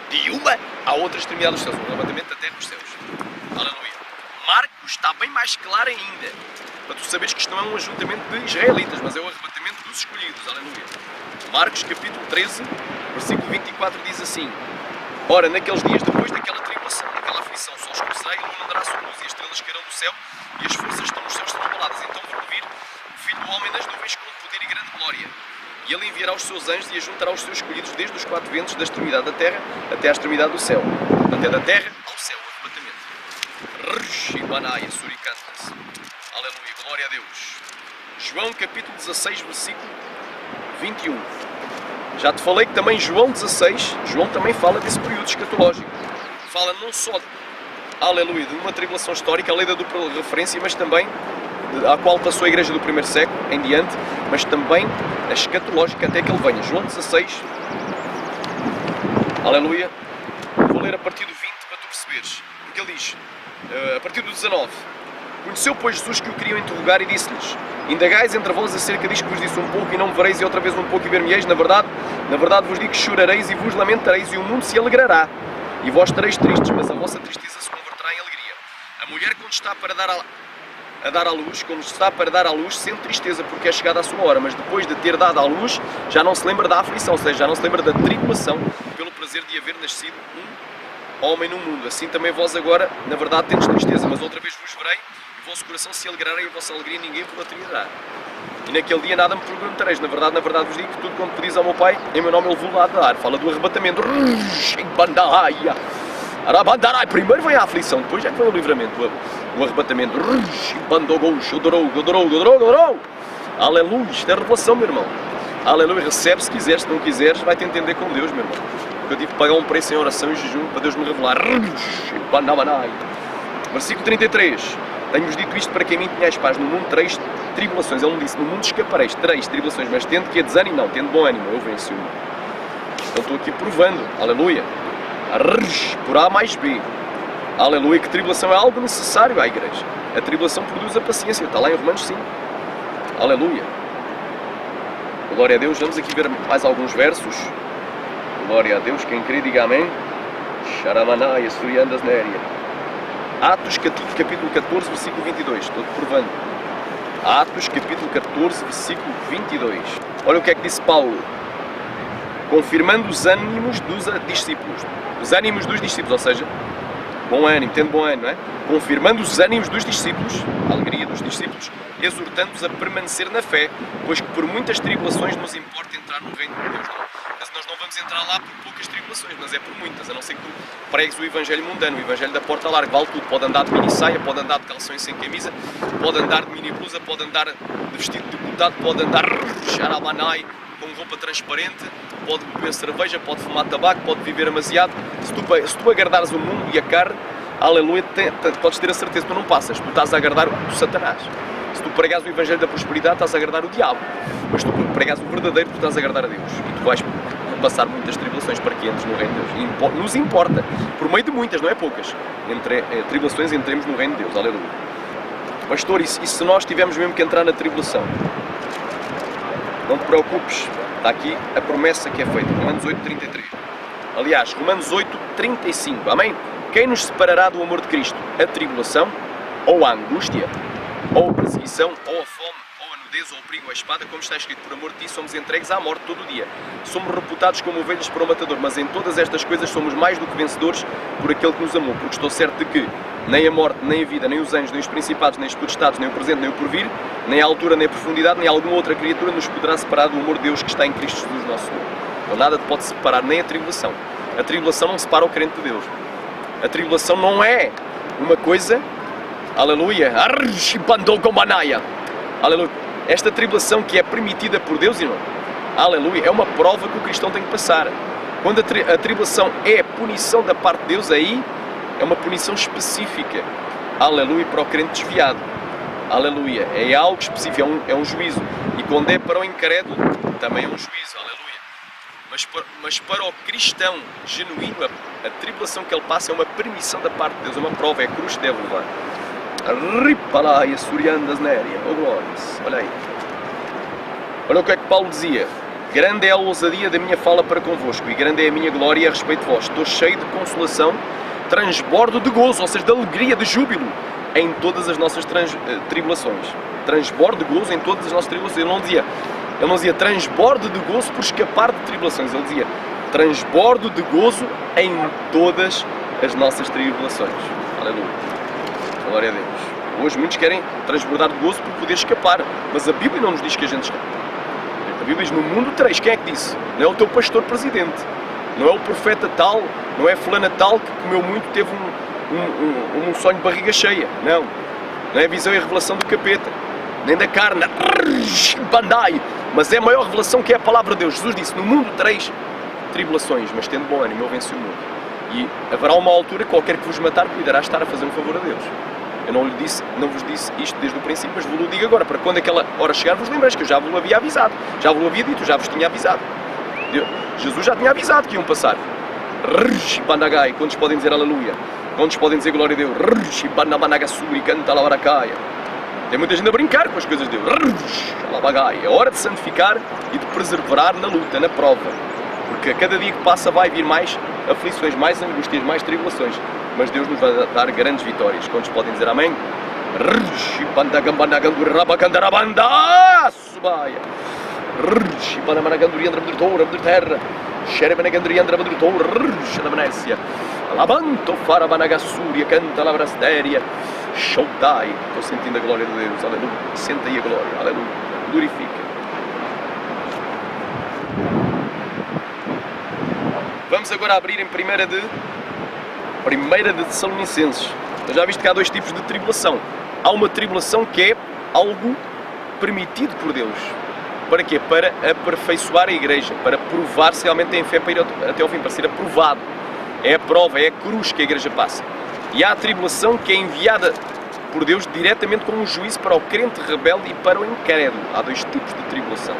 de uma à outra extremidade dos céus, o levantamento da terra dos céus. Aleluia. Marcos está bem mais claro ainda, para tu saberes que isto não é um ajuntamento de israelitas, mas é o arrebatamento dos escolhidos. Aleluia. Marcos capítulo 13, versículo 24 diz assim: ora, naqueles dias depois daquela tribulação, daquela aflição, o sol escurecerá e a lua não dará a sua luz, e as estrelas cairão do céu, e as forças que estão nos céus serão abaladas. Então vão vir o Filho do Homem nas nuvens com poder e grande glória. E ele enviará os seus anjos e ajuntará os seus escolhidos desde os 4 ventos da extremidade da terra até à extremidade do céu. Até da terra ao céu, o arrebatamento. Rishibanaia suricantas. Aleluia, glória a Deus. João capítulo 16, versículo 21. Já te falei que também João 16, João também fala desse período escatológico. Fala não só, aleluia, de uma tribulação histórica, a lei da dupla referência, mas também à qual passou a igreja do primeiro século em diante, mas também a escatológica até que ele venha. João 16, aleluia, vou ler a partir do 20 para tu perceberes, porque ele diz, a partir do 19, conheceu pois Jesus que o queriam interrogar e disse-lhes: indagais entre vós acerca disto que vos disse um pouco e não me vereis, e outra vez um pouco e ver-me-eis, na verdade vos digo que chorareis e vos lamentareis, e o mundo se alegrará, e vós estareis tristes, mas a vossa tristeza se converterá em alegria. A mulher quando está para dar à luz, sente tristeza porque é chegada a sua hora, mas depois de ter dado à luz, já não se lembra da aflição, ou seja, já não se lembra da tribulação, pelo prazer de haver nascido um homem no mundo. Assim também vós agora, na verdade, tendes tristeza, mas outra vez vos verei, e o vosso coração se alegrará, e a vossa alegria ninguém vos tirará. E naquele dia nada me perguntareis, na verdade vos digo que tudo quanto pedis ao meu Pai, em meu nome ele vos lá dar. Fala do arrebatamento. Primeiro vem a aflição, depois é que vem o livramento, o arrebatamento. Aleluia, isto é revelação, meu irmão. Aleluia, recebe se quiseres, se não quiseres, vai-te entender com Deus, meu irmão. Eu tive que pagar um preço em oração e jejum para Deus me revelar. Versículo 33. Tenho-vos dito isto para que em mim tenhais paz. No mundo tereis tribulações. Ele me disse, no mundo escapareis, tereis tribulações, mas tendo que é desânimo, não, tendo bom ânimo, eu venci o mundo. Então estou aqui provando, aleluia. Por A mais B. Aleluia, que tribulação é algo necessário à igreja. A tribulação produz a paciência, está lá em Romanos 5. Aleluia. Glória a Deus, vamos aqui ver mais alguns versos. Glória a Deus, quem crê diga amém. Xaramanai, Suriandas Néria. Atos capítulo 14, versículo 22, estou provando. Atos capítulo 14, versículo 22. Olha o que é que disse Paulo. Confirmando os ânimos dos discípulos. Os ânimos dos discípulos, ou seja, bom ânimo, tendo bom ânimo, não é? Confirmando os ânimos dos discípulos, a alegria dos discípulos, exortando-os a permanecer na fé, pois que por muitas tribulações nos importa entrar no reino de Deus. Mas nós não vamos entrar lá por poucas tribulações, mas é por muitas, a não ser que tu pregues o evangelho mundano, o evangelho da porta larga, vale tudo. Pode andar de mini-saia, pode andar de calções sem camisa, pode andar de mini-blusa, pode andar de vestido decotado, pode andar xarabanai, com roupa transparente, pode beber cerveja, pode fumar tabaco, pode viver amasiado. Se tu agradares o mundo e a carne, aleluia, podes ter a certeza que tu não passas, tu estás a agradar o Satanás. Se Se tu pregas o Evangelho da prosperidade, estás a agradar o diabo. Mas se tu pregas o verdadeiro, tu estás a agradar a Deus. E tu vais passar muitas tribulações para que entres no reino de Deus. Nos importa, por meio de muitas, não é poucas, tribulações entremos no reino de Deus. Aleluia. Pastor, e se nós tivermos mesmo que entrar na tribulação? Não te preocupes, está aqui a promessa que é feita, Romanos 8:33. Aliás, Romanos 8:35, amém? Quem nos separará do amor de Cristo? A tribulação, ou a angústia, ou a perseguição, ou a fome, ou a nudez, ou o perigo, ou a espada, como está escrito, por amor de ti somos entregues à morte todo o dia. Somos reputados como ovelhas para o matador, mas em todas estas coisas somos mais do que vencedores por aquele que nos amou, porque estou certo de que nem a morte, nem a vida, nem os anjos, nem os principados, nem os potestades, nem o presente, nem o porvir, nem a altura, nem a profundidade, nem alguma outra criatura nos poderá separar do amor de Deus que está em Cristo Jesus nosso Senhor. Então nada te pode separar, nem a tribulação. A tribulação não separa o crente de Deus. A tribulação não é uma coisa, aleluia, aleluia. Esta tribulação que é permitida por Deus, irmão, aleluia, é uma prova que o cristão tem que passar. Quando a tribulação é punição da parte de Deus, aí é uma punição específica, aleluia, para o crente desviado, aleluia, é algo específico, é um juízo. E quando é para o incrédulo, também é um juízo, aleluia. Mas para o cristão genuíno, a tribulação que ele passa é uma permissão da parte de Deus, é uma prova, é a cruz que deve levar. Ripalaia, suriandas néria, oh glórias, olha aí. Olha o que é que Paulo dizia: grande é a ousadia da minha fala para convosco, e grande é a minha glória a respeito de vós. Estou cheio de consolação, transbordo de gozo, ou seja, de alegria, de júbilo, em todas as nossas tribulações. Transbordo de gozo em todas as nossas tribulações. Ele não dizia transbordo de gozo por escapar de tribulações. Ele dizia transbordo de gozo em todas as nossas tribulações. Aleluia. Glória a Deus. Hoje muitos querem transbordar de gozo por poder escapar, mas a Bíblia não nos diz que a gente escapa. A Bíblia diz: no mundo tereis. Quem é que disse? Não é o teu pastor presidente, não é o profeta tal, não é fulana tal que comeu muito, teve um sonho de barriga cheia. Não é a visão e a revelação do capeta, nem da carne, mas é a maior revelação, que é a palavra de Deus. Jesus disse: no mundo tereis tribulações, mas tendo bom ânimo, eu venci o mundo. E haverá uma altura que qualquer que vos matar cuidará de estar a fazer um favor a Deus. Eu não vos disse isto desde o princípio, mas vos digo agora, para quando aquela hora chegar vos lembreis que eu já vos havia avisado, já vos havia dito, já vos tinha avisado. Jesus já tinha avisado que iam passar. Quantos podem dizer aleluia? Quantos podem dizer glória a Deus? Tem muita gente a brincar com as coisas de Deus. É hora de santificar e de perseverar na luta, na prova. Porque a cada dia que passa vai vir mais aflições, mais angústias, mais tribulações. Mas Deus nos vai dar grandes vitórias. Quantos podem dizer amém? Estou sentindo a glória de Deus, aleluia. Senta aí a glória, aleluia. Glorifica. Vamos agora abrir em 1 de Tessalonicenses. Eu já viste que há dois tipos de tribulação. Há uma tribulação que é algo permitido por Deus. Para quê? Para aperfeiçoar a igreja, para provar se realmente tem fé para ir até ao fim, para ser aprovado. É a prova, é a cruz que a igreja passa. E há a tribulação que é enviada por Deus diretamente como um juízo para o crente rebelde e para o incrédulo. Há dois tipos de tribulação.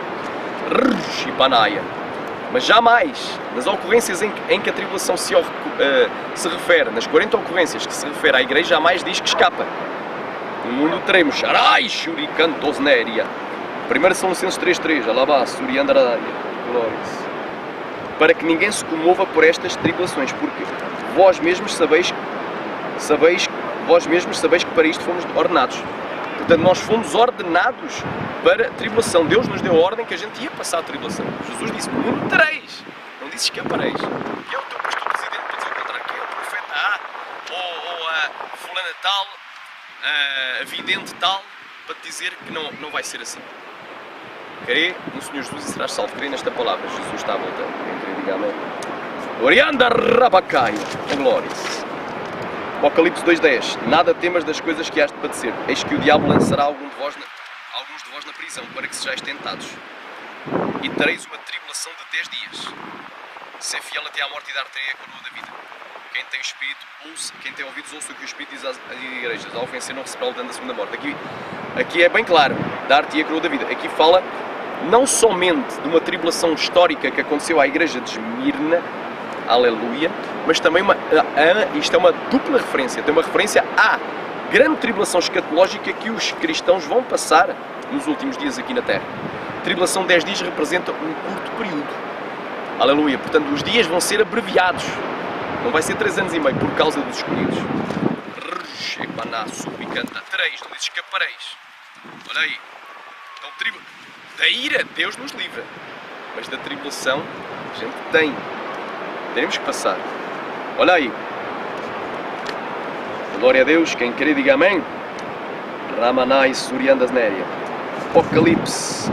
Mas jamais, nas ocorrências em que a tribulação se refere, nas 40 ocorrências que se refere à igreja, jamais diz que escapa. No mundo teremos Sharai Shurikantos Néria. 1 Tessalonicenses 3:3, Alabá, Suriandarária, glórias. Para que ninguém se comova por estas tribulações, porque vós mesmos sabeis que para isto fomos ordenados. Portanto, nós fomos ordenados para a tribulação. Deus nos deu a ordem que a gente ia passar a tribulação. Jesus disse: no mundo tereis, não disse escapareis. Quem é o teu pastor presidente para dizer o contrário? Quem é o profeta A? Ou a fulana tal, a vidente tal, para te dizer que não vai ser assim? Crê no Senhor Jesus e serás salvo. Crê nesta palavra. Jesus está voltando. Quem crê, diga amém. Orianda Rabacaia. Glórias. Apocalipse 2:10. Nada temas das coisas que has de padecer. Eis que o diabo lançará alguns de vós na prisão, para que sejais tentados. E tereis uma tribulação de 10 dias. Ser fiel até à morte e dar-te a coroa da vida. Quem tem espírito, ouça, quem tem ouvidos, ouça o que o Espírito diz às igrejas. Ao vencer não receberá o dano da segunda morte. Aqui é bem claro, dar-te a coroa da vida. Aqui fala não somente de uma tribulação histórica que aconteceu à igreja de Esmirna, aleluia, mas também isto é uma dupla referência. Tem uma referência à grande tribulação escatológica que os cristãos vão passar nos últimos dias aqui na Terra. Tribulação de 10 dias representa um curto período. Aleluia. Portanto, os dias vão ser abreviados. Não vai ser 3 anos e meio por causa dos escolhidos. 3, não diz escapareis. Olha aí. Então, da ira, Deus nos livra. Mas da tribulação, a gente teremos que passar. Olha aí. Glória a Deus. Quem querer, diga amém. Ramanai Suriandas Néria. Apocalipse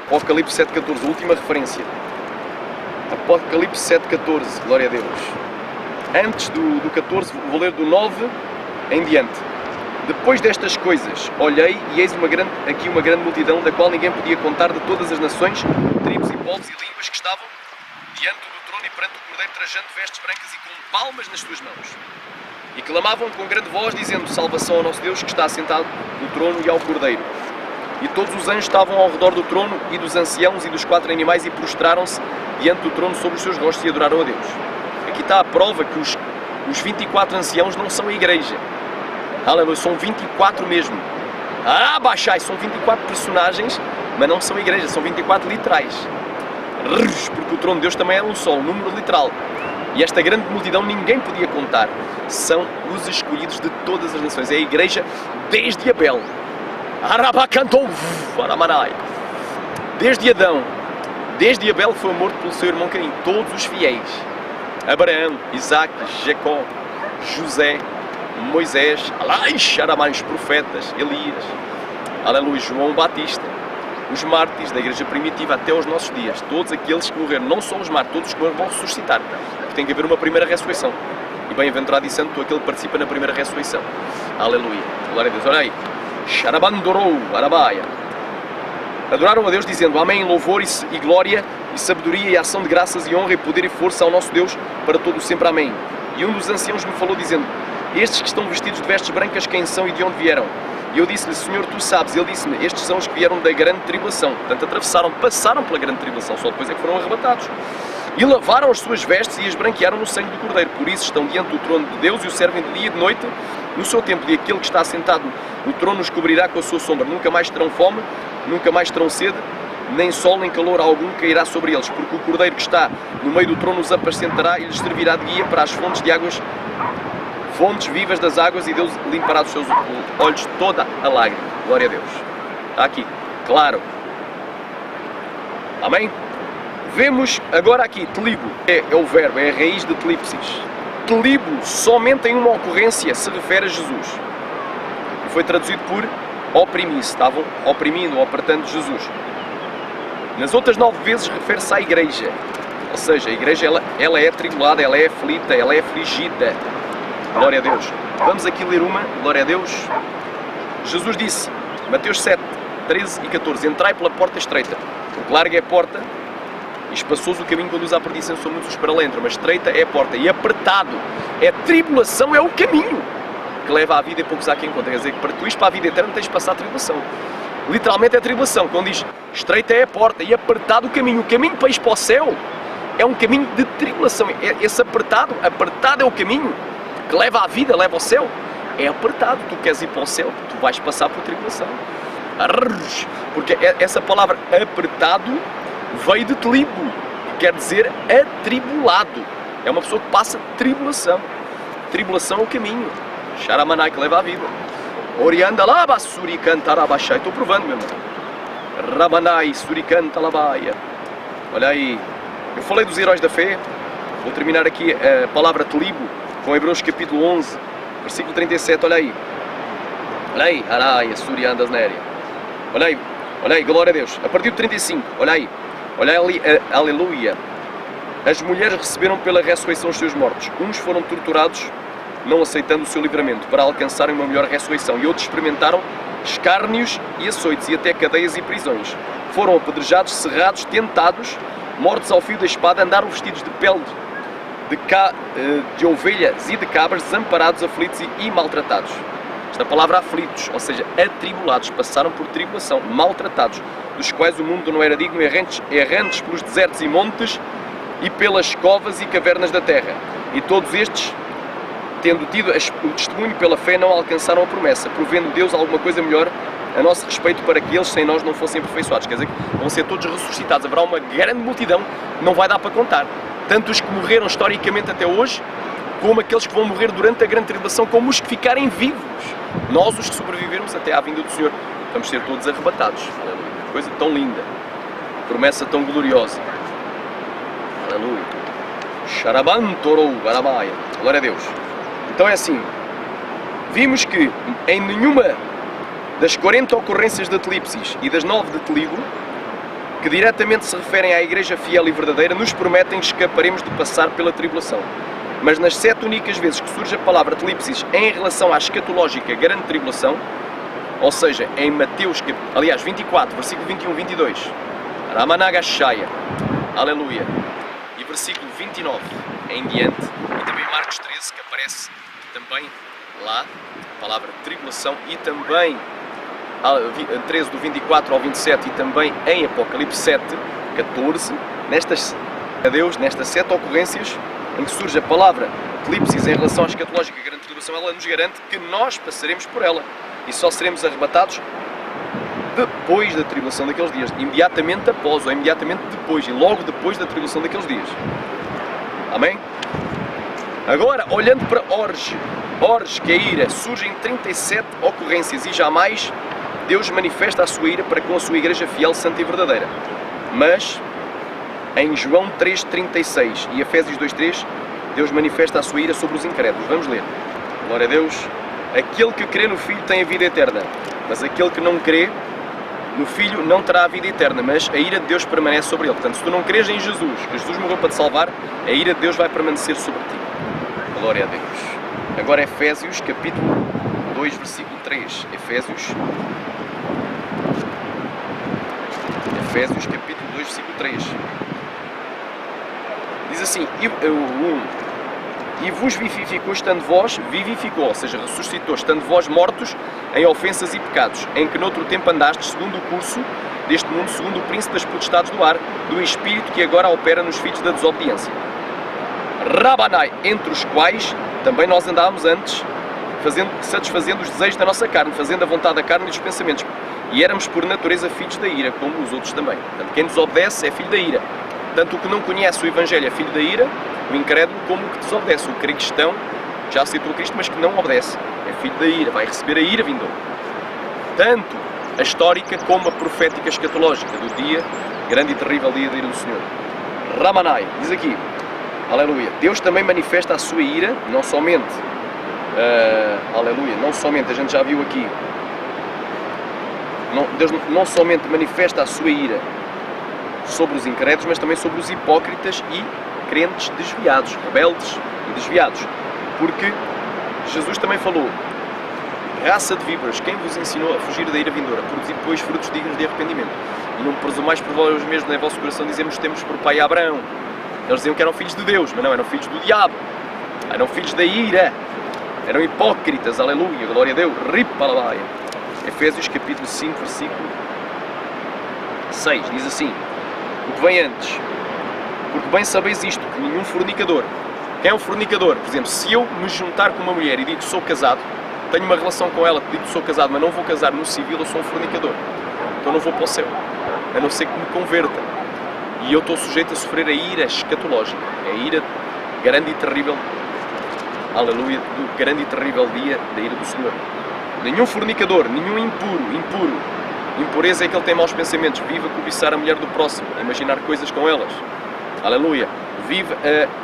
7.14, última referência. Apocalipse 7.14, glória a Deus. Antes do 14, vou ler do 9 em diante. Depois destas coisas, olhei e eis uma grande multidão, da qual ninguém podia contar, de todas as nações, tribos e povos e línguas, que estavam diante do trono e perante o Cordeiro, trajando vestes brancas e com palmas nas suas mãos. E clamavam com grande voz, dizendo: salvação ao nosso Deus, que está assentado no trono, e ao Cordeiro. E todos os anjos estavam ao redor do trono e dos anciãos e dos 4 animais, e prostraram-se diante do trono sobre os seus rostos e adoraram a Deus. Aqui está a prova que os 24 anciãos não são a igreja. Aleluia, são 24 mesmo. Baixai, são 24 personagens, mas não são a igreja, são 24 literais. Porque o trono de Deus também é um só, um número literal. E esta grande multidão ninguém podia contar. São os escolhidos de todas as nações. É a igreja desde Abel. Desde Adão, desde Abel foi morto pelo seu irmão Caim, todos os fiéis. Abraão, Isaac, Jacó, José, Moisés, os profetas, Elias, aleluia, João Batista, os mártires da igreja primitiva até aos nossos dias. Todos aqueles que morreram, não só os mártires, todos os que morreram vão ressuscitar. Porque tem que haver uma primeira ressurreição. E bem-aventurado e santo aquele que participa na primeira ressurreição. Aleluia, glória a Deus. Olha aí. Xarabandorou, Arabaia. Adoraram a Deus dizendo: amém, louvor e glória e sabedoria e ação de graças e honra e poder e força ao nosso Deus para todo sempre, amém. E um dos anciãos me falou dizendo: estes que estão vestidos de vestes brancas, quem são e de onde vieram? E eu disse-lhe: Senhor, tu sabes. Ele disse-me: estes são os que vieram da grande tribulação. Portanto, passaram pela grande tribulação, só depois é que foram arrebatados. E lavaram as suas vestes e as branquearam no sangue do Cordeiro. Por isso estão diante do trono de Deus e o servem de dia e de noite no seu templo. E aquele que está sentado no trono os cobrirá com a sua sombra. Nunca mais terão fome, nunca mais terão sede, nem sol nem calor algum cairá sobre eles. Porque o Cordeiro que está no meio do trono os apacentará e lhes servirá de guia para as fontes de águas, fontes vivas das águas, e Deus limpará dos seus olhos toda a lágrima. Glória a Deus. Está aqui, claro. Amém? Vemos agora aqui, telibo, é o verbo, é a raiz de telipsis. Telibo, somente em uma ocorrência, se refere a Jesus. E foi traduzido por oprimir, estavam oprimindo ou apertando Jesus. Nas outras 9 vezes refere-se à igreja. Ou seja, a igreja ela é atribulada, ela é aflita, ela é afligida. Glória a Deus. Vamos aqui ler uma, glória a Deus. Jesus disse, Mateus 7, 13 e 14, entrai pela porta estreita, porque larga é a porta e espaçoso o caminho que conduz à perdição, são muitos os que para lá entram, mas estreita é a porta e apertado, é tribulação, é o caminho que leva à vida e poucos há quem encontra. Quer dizer que para tu ires para a vida eterna tens de passar a tribulação. Literalmente é a tribulação, quando diz estreita é a porta e apertado o caminho para ir para o céu é um caminho de tribulação. Esse apertado é o caminho que leva à vida, leva ao céu. É apertado, tu queres ir para o céu, tu vais passar por tribulação. Porque essa palavra apertado veio de telibo, que quer dizer atribulado. É uma pessoa que passa tribulação. Tribulação é o caminho. Xaramanai, que leva à vida. Orianda laba suricanta rabaxai. Estou provando, meu irmão. Rabanai suricanta labaia. Olha aí. Eu falei dos heróis da fé. Vou terminar aqui a palavra telibo com Hebreus capítulo 11, versículo 37. Olha aí. Olha aí. Araia suriandas néria. Olha aí, glória a Deus. A partir do 35, olha aí. Olha ali, aleluia. As mulheres receberam pela ressurreição os seus mortos. Uns foram torturados, não aceitando o seu livramento, para alcançarem uma melhor ressurreição. E outros experimentaram escárnios e açoites, e até cadeias e prisões. Foram apedrejados, serrados, tentados, mortos ao fio da espada, andaram vestidos de pele de ovelhas e de cabras, desamparados, aflitos e maltratados. Esta palavra aflitos, ou seja, atribulados, passaram por tribulação, maltratados, dos quais o mundo não era digno, errantes pelos desertos e montes e pelas covas e cavernas da terra. E todos estes, tendo tido o testemunho pela fé, não alcançaram a promessa, provendo Deus alguma coisa melhor a nosso respeito, para que eles sem nós não fossem aperfeiçoados. Quer dizer que vão ser todos ressuscitados, haverá uma grande multidão, não vai dar para contar. Tanto os que morreram historicamente até hoje, como aqueles que vão morrer durante a grande tribulação, como os que ficarem vivos. Nós, os que sobrevivermos até à vinda do Senhor, vamos ser todos arrebatados. Aleluia. Coisa tão linda, promessa tão gloriosa. Aleluia. Xarabantorou, baramaia. Glória a Deus. Então é assim, vimos que em nenhuma das 40 ocorrências de Telipsis e das 9 de Telígoro, que diretamente se referem à Igreja fiel e verdadeira, nos prometem que escaparemos de passar pela tribulação. Mas nas 7 únicas vezes que surge a palavra Telipsis em relação à escatológica grande tribulação, ou seja, em Mateus, aliás, 24, versículo 21, 22, Ramanagashaya, aleluia, e versículo 29 em diante, e também Marcos 13, que aparece também lá, a palavra tribulação, e também 13 do 24 ao 27 e também em Apocalipse 7, 14, nestas 7 ocorrências em que surge a palavra Telipsis em relação à escatológica grande tribulação, ela nos garante que nós passaremos por ela e só seremos arrebatados depois da tribulação daqueles dias, imediatamente após ou imediatamente depois, e logo depois da tribulação daqueles dias. Amém? Agora, olhando para Orge, que é a ira, surgem 37 ocorrências e jamais Deus manifesta a sua ira para com a sua igreja fiel, santa e verdadeira. Mas, em João 3,36 e Efésios 2,3, Deus manifesta a sua ira sobre os incrédulos. Vamos ler. Glória a Deus. Aquele que crê no Filho tem a vida eterna, mas aquele que não crê no Filho não terá a vida eterna, mas a ira de Deus permanece sobre ele. Portanto, se tu não crês em Jesus, que Jesus morreu para te salvar, a ira de Deus vai permanecer sobre ti. Glória a Deus. Agora Efésios, capítulo 2, versículo 3. Efésios, capítulo 2, versículo 3. Diz assim, e vos vivificou, estando vós, vivificou, ou seja, ressuscitou, estando vós mortos em ofensas e pecados, em que noutro tempo andastes, segundo o curso deste mundo, segundo o príncipe das potestades do ar, do espírito que agora opera nos filhos da desobediência. Rabanai, entre os quais também nós andávamos antes, satisfazendo os desejos da nossa carne, fazendo a vontade da carne e dos pensamentos. E éramos por natureza filhos da ira, como os outros também. Portanto, quem desobedece é filho da ira. Tanto o que não conhece o Evangelho é filho da ira, o incrédulo, como o que desobedece. O cristão já aceitou Cristo, mas que não obedece, é filho da ira, vai receber a ira vindoura. Tanto a histórica como a profética escatológica do dia, grande e terrível dia da ira do Senhor. Ramanai, diz aqui, aleluia, Deus também manifesta a sua ira, não somente, aleluia, não somente, a gente já viu aqui, Deus não somente manifesta a sua ira sobre os incrédulos, mas também sobre os hipócritas e crentes desviados, rebeldes e desviados. Porque Jesus também falou, raça de víboras, quem vos ensinou a fugir da ira vindoura? Produzir, pois, frutos dignos de arrependimento. E não presumais por vós mesmos em vosso coração, dizemos temos por pai Abraão. Eles diziam que eram filhos de Deus, mas não, eram filhos do diabo. Eram filhos da ira. Eram hipócritas, aleluia, glória a Deus. Ripalabaia. Efésios capítulo 5, versículo 6, diz assim, o que vem antes, porque bem sabeis isto, que nenhum fornicador, quem é um fornicador? Por exemplo, se eu me juntar com uma mulher e digo que sou casado, tenho uma relação com ela, digo que sou casado, mas não vou casar no civil, eu sou um fornicador, então não vou para o céu, a não ser que me converta, e eu estou sujeito a sofrer a ira escatológica, a ira grande e terrível, aleluia, do grande e terrível dia da ira do Senhor. Nenhum fornicador, nenhum impuro, impureza é que ele tem maus pensamentos, vive a cobiçar a mulher do próximo, a imaginar coisas com elas, aleluia, vive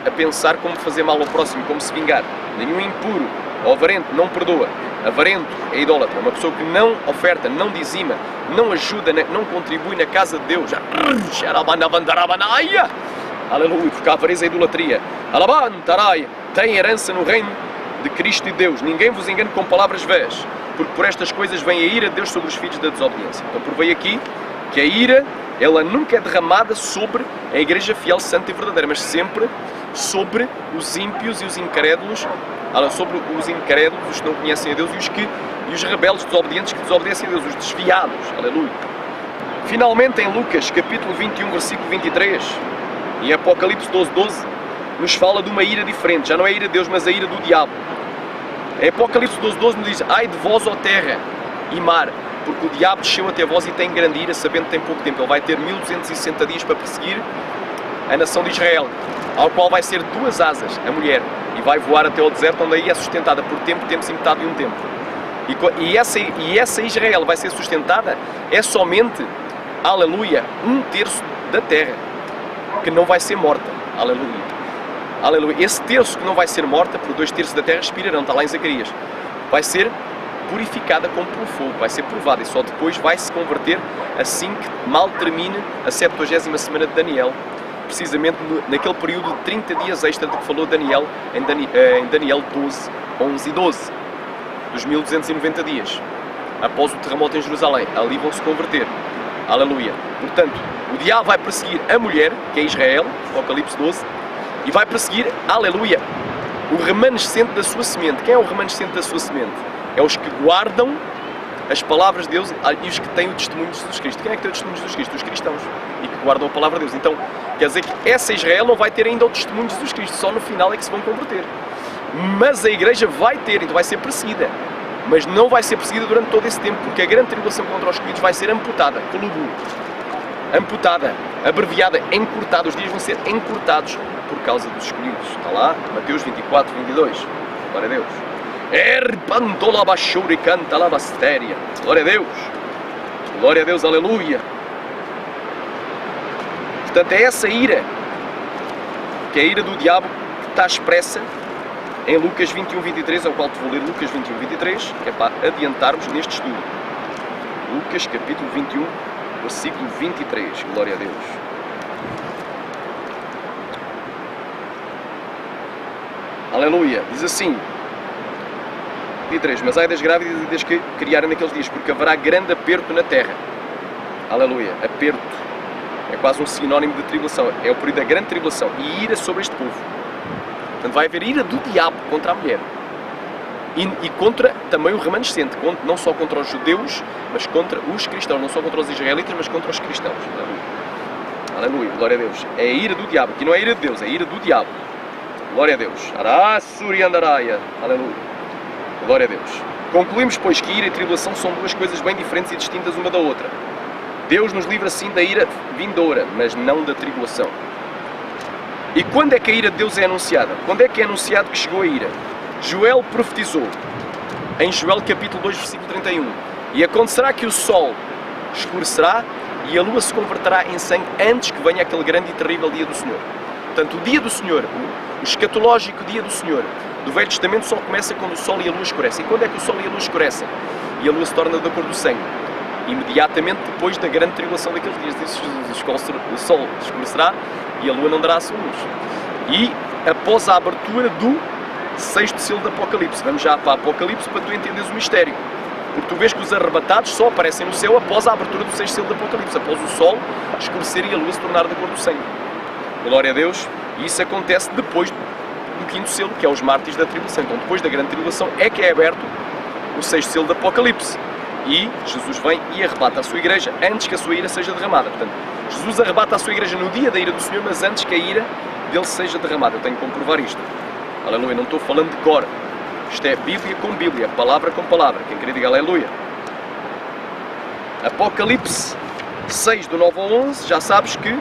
a pensar como fazer mal ao próximo, como se vingar. Nenhum impuro ou avarento não perdoa, avarento é idólatra, uma pessoa que não oferta, não dizima, não ajuda, não contribui na casa de Deus, aleluia, porque a avareza é idolatria, tem herança no reino de Cristo e Deus, ninguém vos engane com palavras vãs, porque por estas coisas vem a ira de Deus sobre os filhos da desobediência. Então provei aqui que a ira, ela nunca é derramada sobre a igreja fiel, santa e verdadeira, mas sempre sobre os ímpios e os incrédulos, sobre os incrédulos, os que não conhecem a Deus e os rebeldes desobedientes que desobedecem a Deus, os desviados. Aleluia. Finalmente, em Lucas, capítulo 21, versículo 23, e em Apocalipse 12, nos fala de uma ira diferente. Já não é a ira de Deus, mas a ira do diabo. Em Apocalipse 12 nos diz: ai de vós, ó terra e mar, porque o diabo desceu até vós e tem grande ira, sabendo que tem pouco tempo. Ele vai ter 1260 dias para perseguir a nação de Israel, ao qual vai ser 2 asas, a mulher, e vai voar até ao deserto, onde aí é sustentada por tempo e metade de um tempo. E essa Israel vai ser sustentada é somente, aleluia, 1/3 da terra, que não vai ser morta. Aleluia. Aleluia. Esse terço que não vai ser morta, por 2/3 da terra expirarão, está lá em Zacarias. Vai ser purificada como pelo fogo, vai ser provada e só depois vai se converter assim que mal termine a 70ª semana de Daniel, precisamente naquele período de 30 dias extra de que falou Daniel em Daniel 12, 11 e 12, dos 1290 dias, após o terremoto em Jerusalém. Ali vão se converter. Aleluia. Portanto, o diabo vai perseguir a mulher, que é Israel, Apocalipse 12, e vai perseguir, aleluia, o remanescente da sua semente. Quem é o remanescente da sua semente? É os que guardam as palavras de Deus e os que têm o testemunho de Jesus Cristo. Quem é que tem o testemunho de Jesus Cristo? Os cristãos. E que guardam a palavra de Deus. Então, quer dizer que essa Israel não vai ter ainda o testemunho de Jesus Cristo. Só no final é que se vão converter. Mas a igreja vai ter, então vai ser perseguida. Mas não vai ser perseguida durante todo esse tempo, porque a grande tribulação contra os escolhidos vai ser amputada, amputada, abreviada, encurtada. Os dias vão ser encurtados por causa dos escolhidos. Está lá, Mateus 24, 22. Glória a Deus. Erpantolabashuri canta labastéria. Glória a Deus. Glória a Deus, aleluia. Portanto, é essa ira, que é a ira do diabo, que está expressa em Lucas 21, 23, ao qual te vou ler Lucas 21, 23, que é para adiantarmos neste estudo. Lucas, capítulo 21, versículo 23. Glória a Deus. Aleluia. Diz assim, 23, mas ai das grávidas e das que criarem naqueles dias, porque haverá grande aperto na terra. Aleluia. Aperto. É quase um sinónimo de tribulação. É o período da grande tribulação. E ira sobre este povo. Portanto, vai haver ira do diabo contra a mulher. E contra também o remanescente. Não só contra os judeus, mas contra os cristãos. Não só contra os israelitas, mas contra os cristãos. Aleluia. Aleluia. Glória a Deus. É a ira do diabo. Aqui não é a ira de Deus, é a ira do diabo. Glória a Deus. Arassuri andaraia. Aleluia. Glória a Deus. Concluímos, pois, que ira e tribulação são duas coisas bem diferentes e distintas uma da outra. Deus nos livra, sim, da ira vindoura, mas não da tribulação. E quando é que a ira de Deus é anunciada? Quando é que é anunciado que chegou a ira? Joel profetizou, em Joel capítulo 2, versículo 31. E acontecerá que o sol escurecerá e a lua se converterá em sangue antes que venha aquele grande e terrível dia do Senhor. Portanto, o dia do Senhor, o escatológico dia do Senhor, do Velho Testamento só começa quando o sol e a lua escurecem. E quando é que o sol e a lua escurecem? E a lua se torna da cor do sangue? Imediatamente depois da grande tribulação daqueles dias. Diz Jesus, o sol escurecerá e a lua não dará a sua luz. E após a abertura do 6º selo do Apocalipse. Vamos já para o Apocalipse para tu entenderes o mistério. Porque tu vês que os arrebatados só aparecem no céu após a abertura do 6º selo do Apocalipse. Após o sol escurecer e a lua se tornar da cor do sangue. Glória a Deus. E isso acontece depois do 5º selo, que é os mártires da tribulação. Então depois da grande tribulação é que é aberto o 6º selo do Apocalipse. E Jesus vem e arrebata a sua igreja antes que a sua ira seja derramada. Portanto, Jesus arrebata a sua igreja no dia da ira do Senhor, mas antes que a ira dele seja derramada. Eu tenho que comprovar isto. Aleluia, não estou falando de cor. Isto é Bíblia com Bíblia, palavra com palavra. Quem queria diga aleluia. Apocalipse 6, do 9 ao 11, já sabes que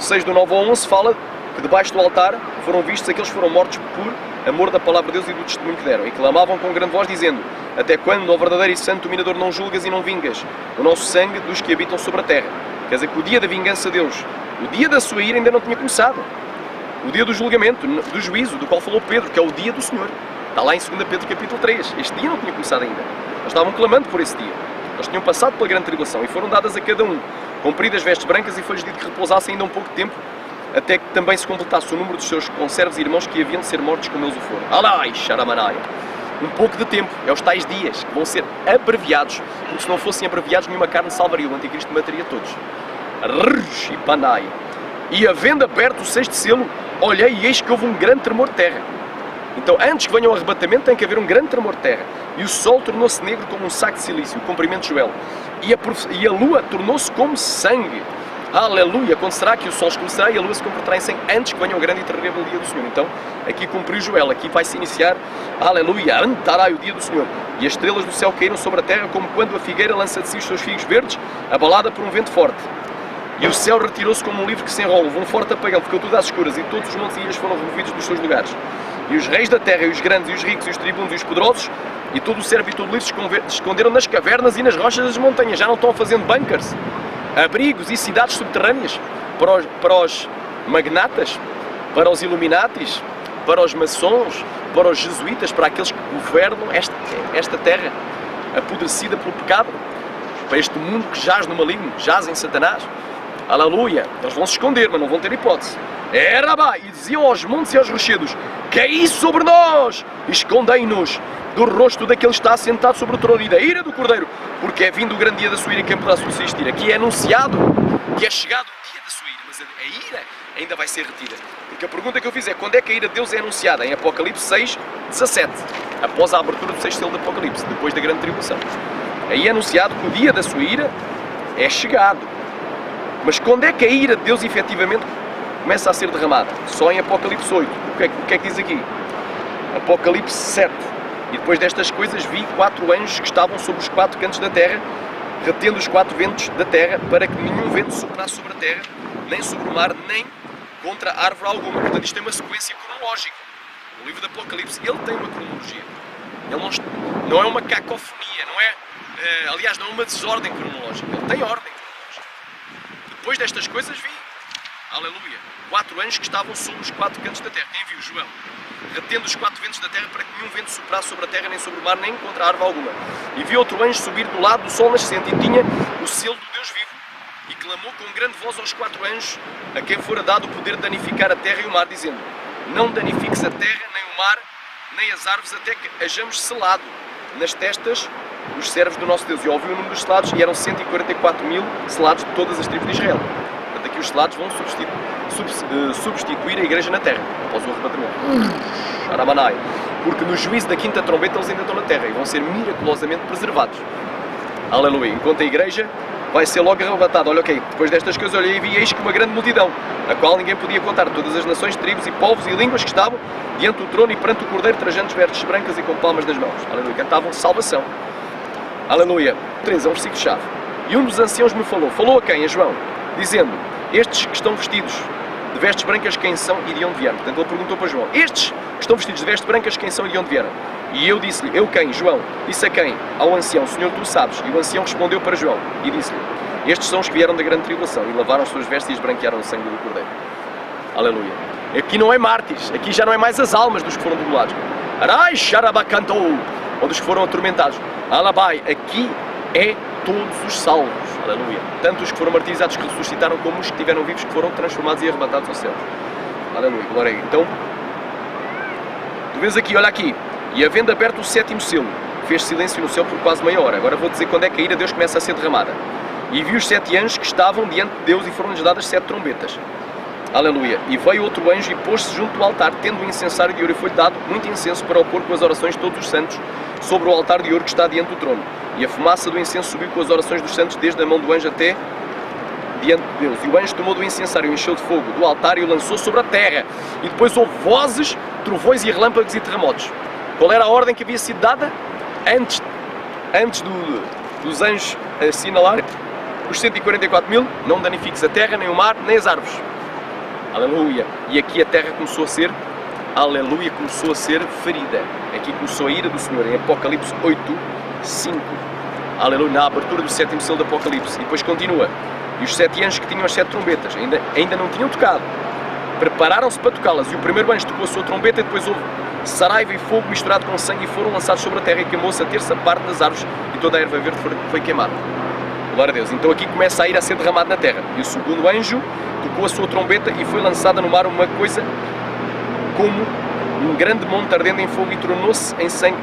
6 do 9 ao 11 fala que debaixo do altar foram vistos aqueles que foram mortos por amor da palavra de Deus e do testemunho que deram, e clamavam com grande voz dizendo: até quando, ó verdadeiro e santo dominador, não julgas e não vingas o nosso sangue dos que habitam sobre a terra? Quer dizer que o dia da vingança de Deus, o dia da sua ira ainda não tinha começado. O dia do julgamento, do juízo, do qual falou Pedro, que é o dia do Senhor. Está lá em 2 Pedro capítulo 3. Este dia não tinha começado ainda. Eles estavam clamando por esse dia. Eles tinham passado pela grande tribulação e foram dadas a cada um compridas vestes brancas e foi-lhes dito que repousassem ainda um pouco de tempo, até que também se completasse o número dos seus conservos e irmãos que haviam de ser mortos como eles o foram. Alai, xaramanai. Um pouco de tempo, é os tais dias que vão ser abreviados, porque se não fossem abreviados nenhuma carne salvaria, o anticristo mataria todos. Rrsh e panai. E havendo aberto o sexto selo, olhei e eis que houve um grande tremor de terra. Então, antes que venha o arrebatamento, tem que haver um grande tremor de terra. E o sol tornou-se negro como um saco de silício, o comprimento de Joel. E a lua tornou-se como sangue. Aleluia! Acontecerá que o sol escurecerá e a lua se converterá em sangue antes que venha o grande e terrível dia do Senhor. Então, aqui cumpriu Joel. Aqui vai-se iniciar, aleluia, andará o dia do Senhor. E as estrelas do céu caíram sobre a terra como quando a figueira lança de si os seus figos verdes, abalada por um vento forte. E o céu retirou-se como um livro que se enrola, houve um forte apagão, ficou tudo às escuras, e todos os montes e ilhas foram removidos dos seus lugares. E os reis da terra, e os grandes, e os ricos, e os tribunos, e os poderosos, e todo o servo e todo o livre se esconderam nas cavernas e nas rochas das montanhas. Já não estão fazendo bunkers, abrigos e cidades subterrâneas para os magnatas, para os Illuminatis, para os maçons, para os jesuítas, para aqueles que governam esta terra apodrecida pelo pecado, para este mundo que jaz no maligno, jaz em Satanás. Aleluia! Eles vão se esconder, mas não vão ter hipótese. E diziam aos montes e aos rochedos: caí sobre nós, escondei-nos do rosto daquele que está sentado sobre o trono e da ira do Cordeiro, porque é vindo o grande dia da sua ira, quem poderá subsistir. Aqui é anunciado que é chegado o dia da sua ira, mas a ira ainda vai ser retida. Porque a pergunta que eu fiz é: quando é que a ira de Deus é anunciada? Em Apocalipse 6, 17, após a abertura do sexto selo de Apocalipse, depois da grande tribulação. Aí é anunciado que o dia da sua ira é chegado. Mas quando é que a ira de Deus efetivamente começa a ser derramada? Só em Apocalipse 8. O que é que diz aqui? Apocalipse 7. E depois destas coisas vi 4 anjos que estavam sobre os 4 cantos da terra, retendo os 4 ventos da terra, para que nenhum vento soprasse sobre a terra, nem sobre o mar, nem contra árvore alguma. Portanto, isto tem uma sequência cronológica. O livro de Apocalipse, ele tem uma cronologia. Ele não é uma cacofonia, aliás, não é uma desordem cronológica. Ele tem ordem cronológica. Depois destas coisas vi, aleluia, 4 anjos que estavam sobre os 4 cantos da terra. Quem viu? Joel. Retendo os 4 ventos da terra, para que nenhum vento soprasse sobre a terra, nem sobre o mar, nem contra a árvore alguma. E vi outro anjo subir do lado do sol nascente, e tinha o selo do Deus vivo, e clamou com grande voz aos 4 anjos, a quem fora dado o poder de danificar a terra e o mar, dizendo: não danifiques a terra, nem o mar, nem as árvores, até que hajamos selado nas testas os servos do nosso Deus. E ouviu o número dos selados, e eram 144.000 selados de todas as tribos de Israel. Portanto, aqui os selados vão substituir a igreja na terra, após o arrebatamento. Aramanai. Porque no juízo da quinta trombeta eles ainda estão na terra e vão ser miraculosamente preservados. Aleluia. Enquanto a igreja vai ser logo arrebatada. Olha, depois destas coisas olhei e vi, eis que uma grande multidão, a qual ninguém podia contar, todas as nações, tribos e povos e línguas que estavam diante do trono e perante o Cordeiro, trajando vestes brancas e com palmas nas mãos. Aleluia. Cantavam salvação. Aleluia. 3 é um versículo-chave. E um dos anciãos me falou a quem? A João, dizendo: estes que estão vestidos de vestes brancas, quem são e de onde vieram? Portanto, ele perguntou para João: estes que estão vestidos de vestes brancas, quem são e de onde vieram? E eu disse-lhe: eu quem? João. Disse a quem? Ao ancião: Senhor, tu sabes. E o ancião respondeu para João e disse-lhe: estes são os que vieram da grande tribulação e lavaram as suas vestes e esbranquearam o sangue do Cordeiro. Aleluia. Aqui não é mártires, aqui já não é mais as almas dos que foram degolados. Arai, xarabacantou, ou dos que foram atormentados. Alabai, aqui é todos os salvos. Aleluia. Tanto os que foram martirizados que ressuscitaram, como os que estiveram vivos que foram transformados e arrebatados ao céu. Aleluia. Glória a Ele. Então, tu vês aqui, olha aqui. E havendo aberto o 7º selo, fez silêncio no céu por quase meia hora. Agora vou dizer quando é que a ira de Deus começa a ser derramada. E vi os 7 anjos que estavam diante de Deus e foram-lhes dadas 7 trombetas. Aleluia. E veio outro anjo e pôs-se junto do altar, tendo um incensário de ouro, e foi-lhe dado muito incenso para o pôr com as orações de todos os santos sobre o altar de ouro que está diante do trono. E a fumaça do incenso subiu com as orações dos santos desde a mão do anjo até diante de Deus. E o anjo tomou do incensário, encheu de fogo do altar e o lançou sobre a terra. E depois houve vozes, trovões e relâmpagos e terremotos. Qual era a ordem que havia sido dada? Antes dos anjos assinalarem os 144.000, não danifiques a terra, nem o mar, nem as árvores. Aleluia. E aqui a terra começou a ser, aleluia, começou a ser ferida. Aqui começou a ira do Senhor, em Apocalipse 8, 5. Aleluia, na abertura do 7º selo de Apocalipse. E depois continua. E os 7 anjos que tinham as 7 trombetas ainda não tinham tocado. Prepararam-se para tocá-las. E o primeiro anjo tocou a sua trombeta, e depois houve saraiva e fogo misturado com sangue, e foram lançados sobre a terra, e queimou-se a terça parte das árvores, e toda a erva verde foi queimada. Glória a Deus. Então aqui começa a ira a ser derramada na terra. E o segundo anjo tocou a sua trombeta, e foi lançada no mar uma coisa como um grande monte ardendo em fogo, e tornou-se em sangue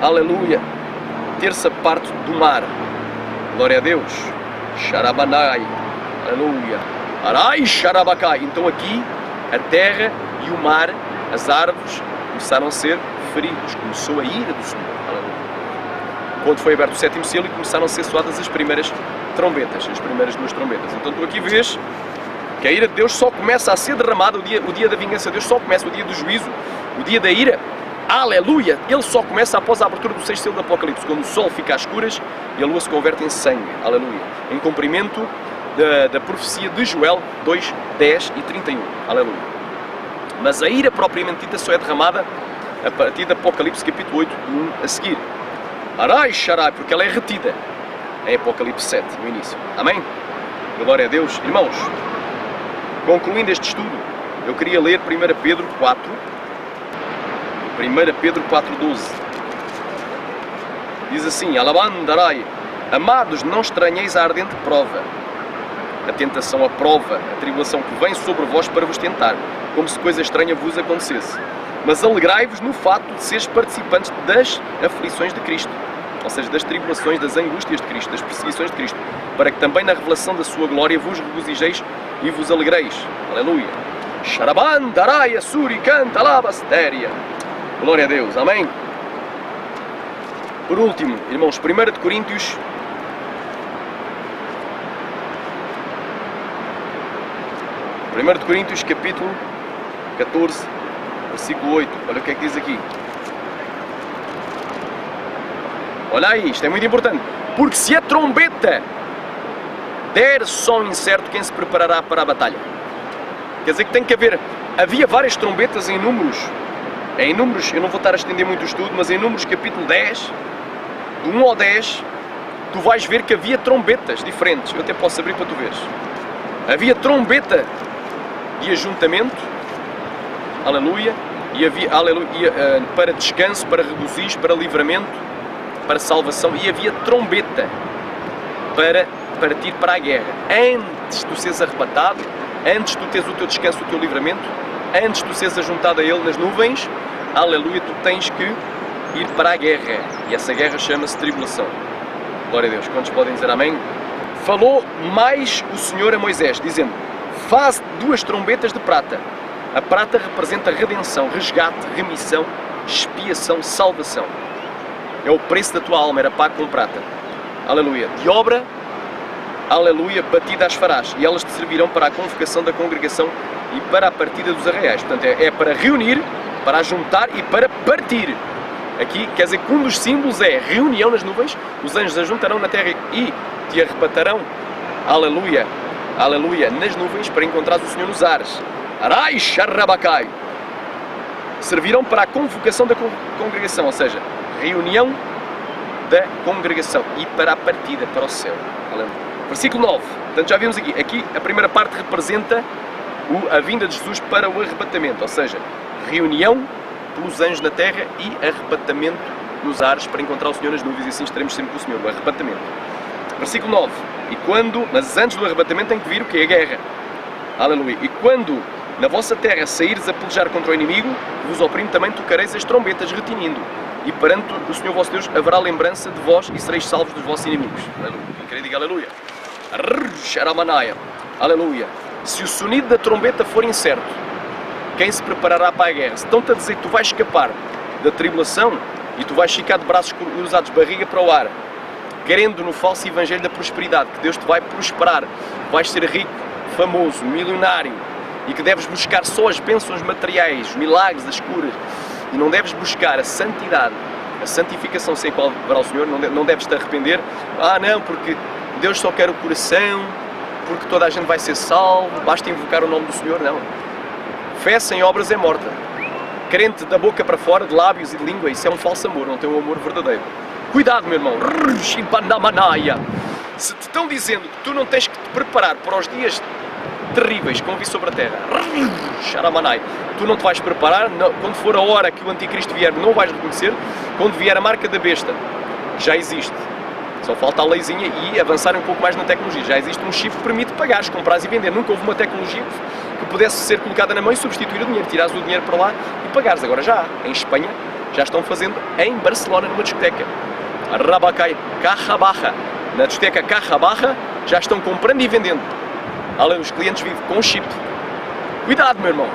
aleluia, terça parte do mar. Glória a Deus. Xarabanai. Aleluia. Arai, xarabacai. Então aqui a terra e o mar, as árvores, começaram a ser feridos. Começou a ira do Senhor. Quando foi aberto o sétimo selo e começaram a ser soadas as primeiras trombetas, as primeiras 2 trombetas. Então tu aqui vês que a ira de Deus só começa a ser derramada, o dia da vingança de Deus só começa, o dia do juízo, o dia da ira, aleluia, ele só começa após a abertura do 6º selo do Apocalipse, quando o sol fica às escuras e a lua se converte em sangue, aleluia, em cumprimento da profecia de Joel 2, 10 e 31, aleluia. Mas a ira propriamente dita só é derramada a partir do Apocalipse capítulo 8, 1 a seguir. Arai, xarai, porque ela é retida em Apocalipse 7, no início. Amém? Glória a Deus. Irmãos, concluindo este estudo, eu queria ler 1 Pedro 4, 1 Pedro 4,12. Diz assim, alabandarai, amados, não estranheis a ardente prova, a tentação, a prova, a tribulação que vem sobre vós para vos tentar, como se coisa estranha vos acontecesse. Mas alegrai-vos no fato de seres participantes das aflições de Cristo, ou seja, das tribulações, das angústias de Cristo, das perseguições de Cristo, para que também na revelação da sua glória vos regozijeis e vos alegreis. Aleluia. Xarabandarai, suri, canta, labastéria. Glória a Deus. Amém. Por último, irmãos, 1 de Coríntios 1 de Coríntios, capítulo 14, versículo 8. Olha o que é que diz aqui. Olha aí, isto é muito importante. Porque se a trombeta der som incerto, quem se preparará para a batalha? Quer dizer que tem que haver... Havia várias trombetas em Números. Em Números, eu não vou estar a estender muito o estudo, mas em Números capítulo 10, do 1 ao 10, tu vais ver que havia trombetas diferentes. Eu até posso abrir para tu veres. Havia trombeta de ajuntamento, aleluia, e havia, aleluia, para descanso, para regozijo, para livramento, para salvação, e havia trombeta para partir para a guerra. Antes de tu seres arrebatado, antes de tu teres o teu descanso, o teu livramento, antes de tu seres ajuntado a Ele nas nuvens, aleluia, tu tens que ir para a guerra. E essa guerra chama-se tribulação. Glória a Deus. Quantos podem dizer amém? Falou mais o Senhor a Moisés, dizendo, faz 2 trombetas de prata. A prata representa redenção, resgate, remissão, expiação, salvação. É o preço da tua alma, era pago com prata. Aleluia. De obra, aleluia, batida as farás. E elas te servirão para a convocação da congregação e para a partida dos arraiais. Portanto, é para reunir, para ajuntar e para partir. Aqui, quer dizer que um dos símbolos é reunião nas nuvens, os anjos ajuntarão na terra e te arrebatarão, aleluia, aleluia, nas nuvens para encontrares o Senhor nos ares. Arai, xarrabacai. Servirão para a convocação da congregação, ou seja, reunião da congregação e para a partida para o céu. Versículo 9. Portanto, já vimos aqui a primeira parte representa a vinda de Jesus para o arrebatamento, ou seja, reunião pelos anjos na terra e arrebatamento nos ares para encontrar o Senhor nas nuvens, e assim estaremos sempre com o Senhor, o arrebatamento. Versículo 9. Mas antes do arrebatamento tem que vir o que é a guerra. Aleluia. E quando na vossa terra saíres a pelejar contra o inimigo, vos oprime, também tocareis as trombetas retinindo. E perante o Senhor vosso Deus haverá lembrança de vós e sereis salvos dos vossos inimigos. Aleluia. Quem quer diga aleluia. Aleluia. Se o sonido da trombeta for incerto, quem se preparará para a guerra? Se estão-te a dizer que tu vais escapar da tribulação e tu vais ficar de braços cruzados, barriga para o ar, querendo no falso evangelho da prosperidade, que Deus te vai prosperar, vais ser rico, famoso, milionário, e que deves buscar só as bênçãos materiais, os milagres, as curas, e não deves buscar a santidade, a santificação sem qual verá o Senhor, não deves te arrepender. Não, porque Deus só quer o coração, porque toda a gente vai ser salvo, basta invocar o nome do Senhor. Não. Fé sem obras é morta. Crente da boca para fora, de lábios e de língua, isso é um falso amor, não tem um amor verdadeiro. Cuidado, meu irmão. Se te estão dizendo que tu não tens que te preparar para os dias terríveis que vão vir sobre a terra, tu não te vais preparar, não, quando for a hora que o anticristo vier não vais reconhecer, quando vier a marca da besta, já existe, só falta a leizinha e avançar um pouco mais na tecnologia, já existe um chip que permite pagares, comprares e vender, nunca houve uma tecnologia que pudesse ser colocada na mão e substituir o dinheiro, tirares o dinheiro para lá e pagares, agora já há, em Espanha já estão fazendo, em Barcelona numa discoteca, Rabacai, Carrabarra, na discoteca Carrabarra já estão comprando e vendendo Além dos clientes vivem com chip. Cuidado, meu irmão.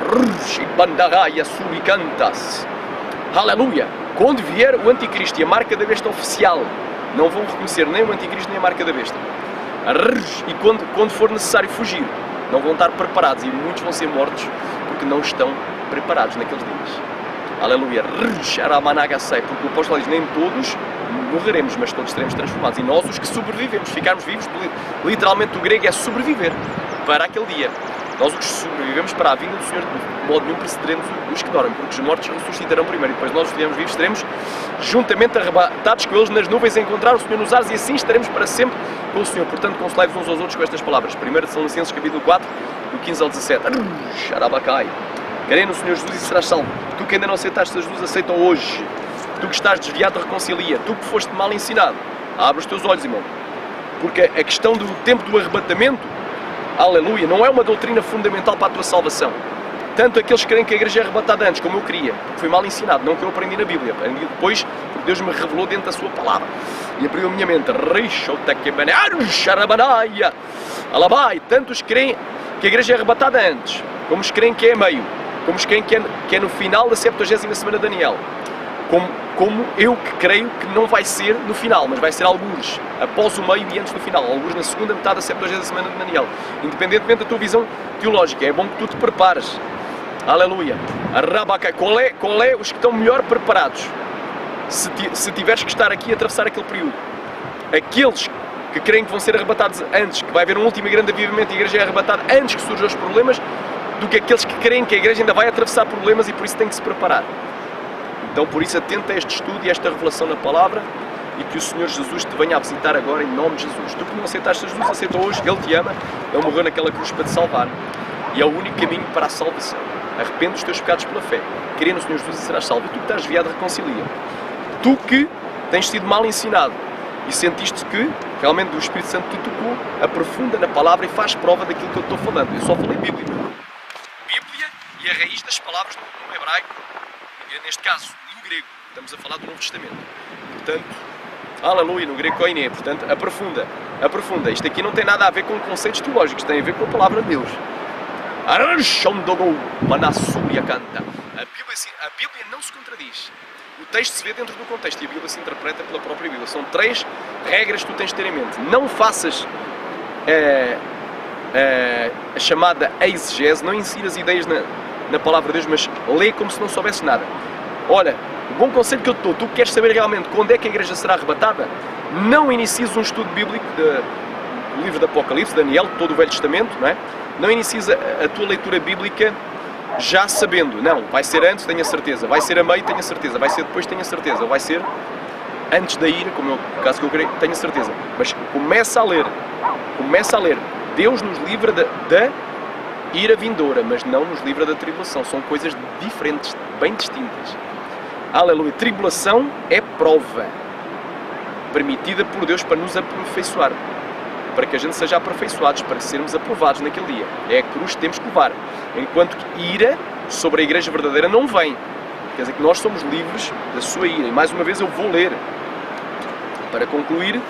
Aleluia. Quando vier o anticristo e a marca da besta oficial, não vão reconhecer nem o anticristo nem a marca da besta. E quando for necessário fugir, não vão estar preparados e muitos vão ser mortos porque não estão preparados naqueles dias. Aleluia. Porque o apóstolo diz, nem todos morreremos, mas todos seremos transformados. E nós, os que sobrevivemos, ficarmos vivos, literalmente o grego é sobreviver para aquele dia. Nós, os que sobrevivemos para a vinda do Senhor, de modo nenhum precederemos os que dormem, porque os mortos ressuscitarão primeiro, e depois nós, os que estivermos vivos, estaremos juntamente arrebatados com eles nas nuvens a encontrar o Senhor nos ares, e assim estaremos para sempre com o Senhor. Portanto, consolai-vos uns aos outros com estas palavras. 1 Tessalonicenses, capítulo 4, do 15 ao 17. Crê no Senhor Jesus e serás salvo. Tu que ainda não aceitaste Jesus, aceita hoje. Tu que estás desviado, reconcilia. Tu que foste mal ensinado, abre os teus olhos, irmão. Porque a questão do tempo do arrebatamento, aleluia, não é uma doutrina fundamental para a tua salvação. Tanto aqueles que creem que a igreja é arrebatada antes, como eu queria, porque foi mal ensinado, não que eu aprendi na Bíblia, aprendi depois, porque Deus me revelou dentro da sua palavra. E abriu a minha mente. Tantos creem que a igreja é arrebatada antes, como os creem que é a meio, como os creem que é no final da 70ª semana de Daniel. Como eu que creio que não vai ser no final, mas vai ser alguns após o meio e antes do final, alguns na segunda metade da 70ª semana de Daniel. Independentemente da tua visão teológica, é bom que tu te prepares. Aleluia. Qual é os que estão melhor preparados? Se tiveres que estar aqui a atravessar aquele período. Aqueles que creem que vão ser arrebatados antes, que vai haver um último e grande avivamento e a igreja é arrebatada antes que surjam os problemas, do que aqueles que creem que a igreja ainda vai atravessar problemas e por isso tem que se preparar. Então, por isso, atenta a este estudo e a esta revelação na palavra e que o Senhor Jesus te venha a visitar agora em nome de Jesus. Tu que não aceitaste Jesus, aceita hoje, Ele te ama, Ele morreu naquela cruz para te salvar e é o único caminho para a salvação. Arrepende dos teus pecados pela fé, crê no Senhor Jesus e serás salvo. E tu que estás desviado, reconcilia. Tu que tens sido mal ensinado e sentiste que realmente o Espírito Santo te tocou, aprofunda na palavra e faz prova daquilo que eu estou falando. Eu só falei Bíblia. Bíblia e a raiz das palavras no hebraico, neste caso, no grego, estamos a falar do Novo Testamento. Portanto, aleluia, no grego koiné, portanto, aprofunda. Isto aqui não tem nada a ver com conceitos teológicos, tem a ver com a palavra de Deus. A Bíblia não se contradiz. O texto se vê dentro do contexto e a Bíblia se interpreta pela própria Bíblia. São 3 regras que tu tens de ter em mente. Não faças a chamada exegese, não insiras ideias na palavra de Deus, mas lê como se não soubesse nada. Olha, o bom conselho que eu te dou, tu queres saber realmente quando é que a igreja será arrebatada, não inicies um estudo bíblico do livro do Apocalipse, Daniel, todo o Velho Testamento, não é? Não inicies a tua leitura bíblica já sabendo, não, vai ser antes, tenho a certeza, vai ser a meio, tenho a certeza, vai ser depois, tenho a certeza, vai ser antes da ira, como é o caso que eu creio, tenho a certeza. Mas começa a ler. Deus nos livra da ira vindoura, mas não nos livra da tribulação. São coisas diferentes, bem distintas. Aleluia. Tribulação é prova permitida por Deus para nos aperfeiçoar, para que a gente seja aperfeiçoados, para sermos aprovados naquele dia. É a cruz que temos que levar. Enquanto que ira sobre a igreja verdadeira não vem. Quer dizer que nós somos livres da sua ira. E mais uma vez eu vou ler, para concluir,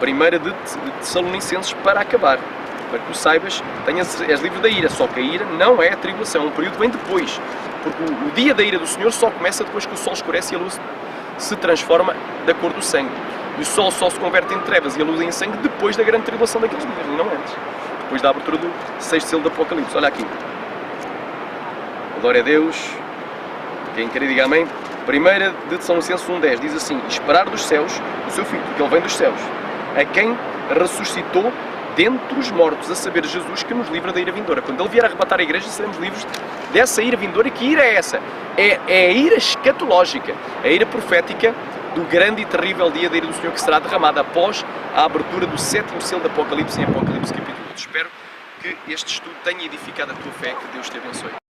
1 de Tessalonicenses, para acabar. Para que tu saibas, és livre da ira, só que a ira não é a tribulação, um período vem depois, porque o dia da ira do Senhor só começa depois que o sol escurece e a luz se transforma da cor do sangue, e o sol só se converte em trevas e a luz em sangue depois da grande tribulação daqueles dias, e não antes, depois da abertura do 6º selo do Apocalipse. Olha aqui, glória a Deus, quem quer diga amém. 1 de Tessalonicenses 1:10 diz assim: esperar dos céus o seu Filho, porque Ele vem dos céus, a quem ressuscitou dentre os mortos, a saber, Jesus, que nos livra da ira vindoura. Quando Ele vier arrebatar a igreja, seremos livres dessa ira vindoura. E que ira é essa? É a ira escatológica, a ira profética do grande e terrível dia da ira do Senhor, que será derramada após a abertura do 7º selo do Apocalipse, em Apocalipse capítulo 8. Espero que este estudo tenha edificado a tua fé, que Deus te abençoe.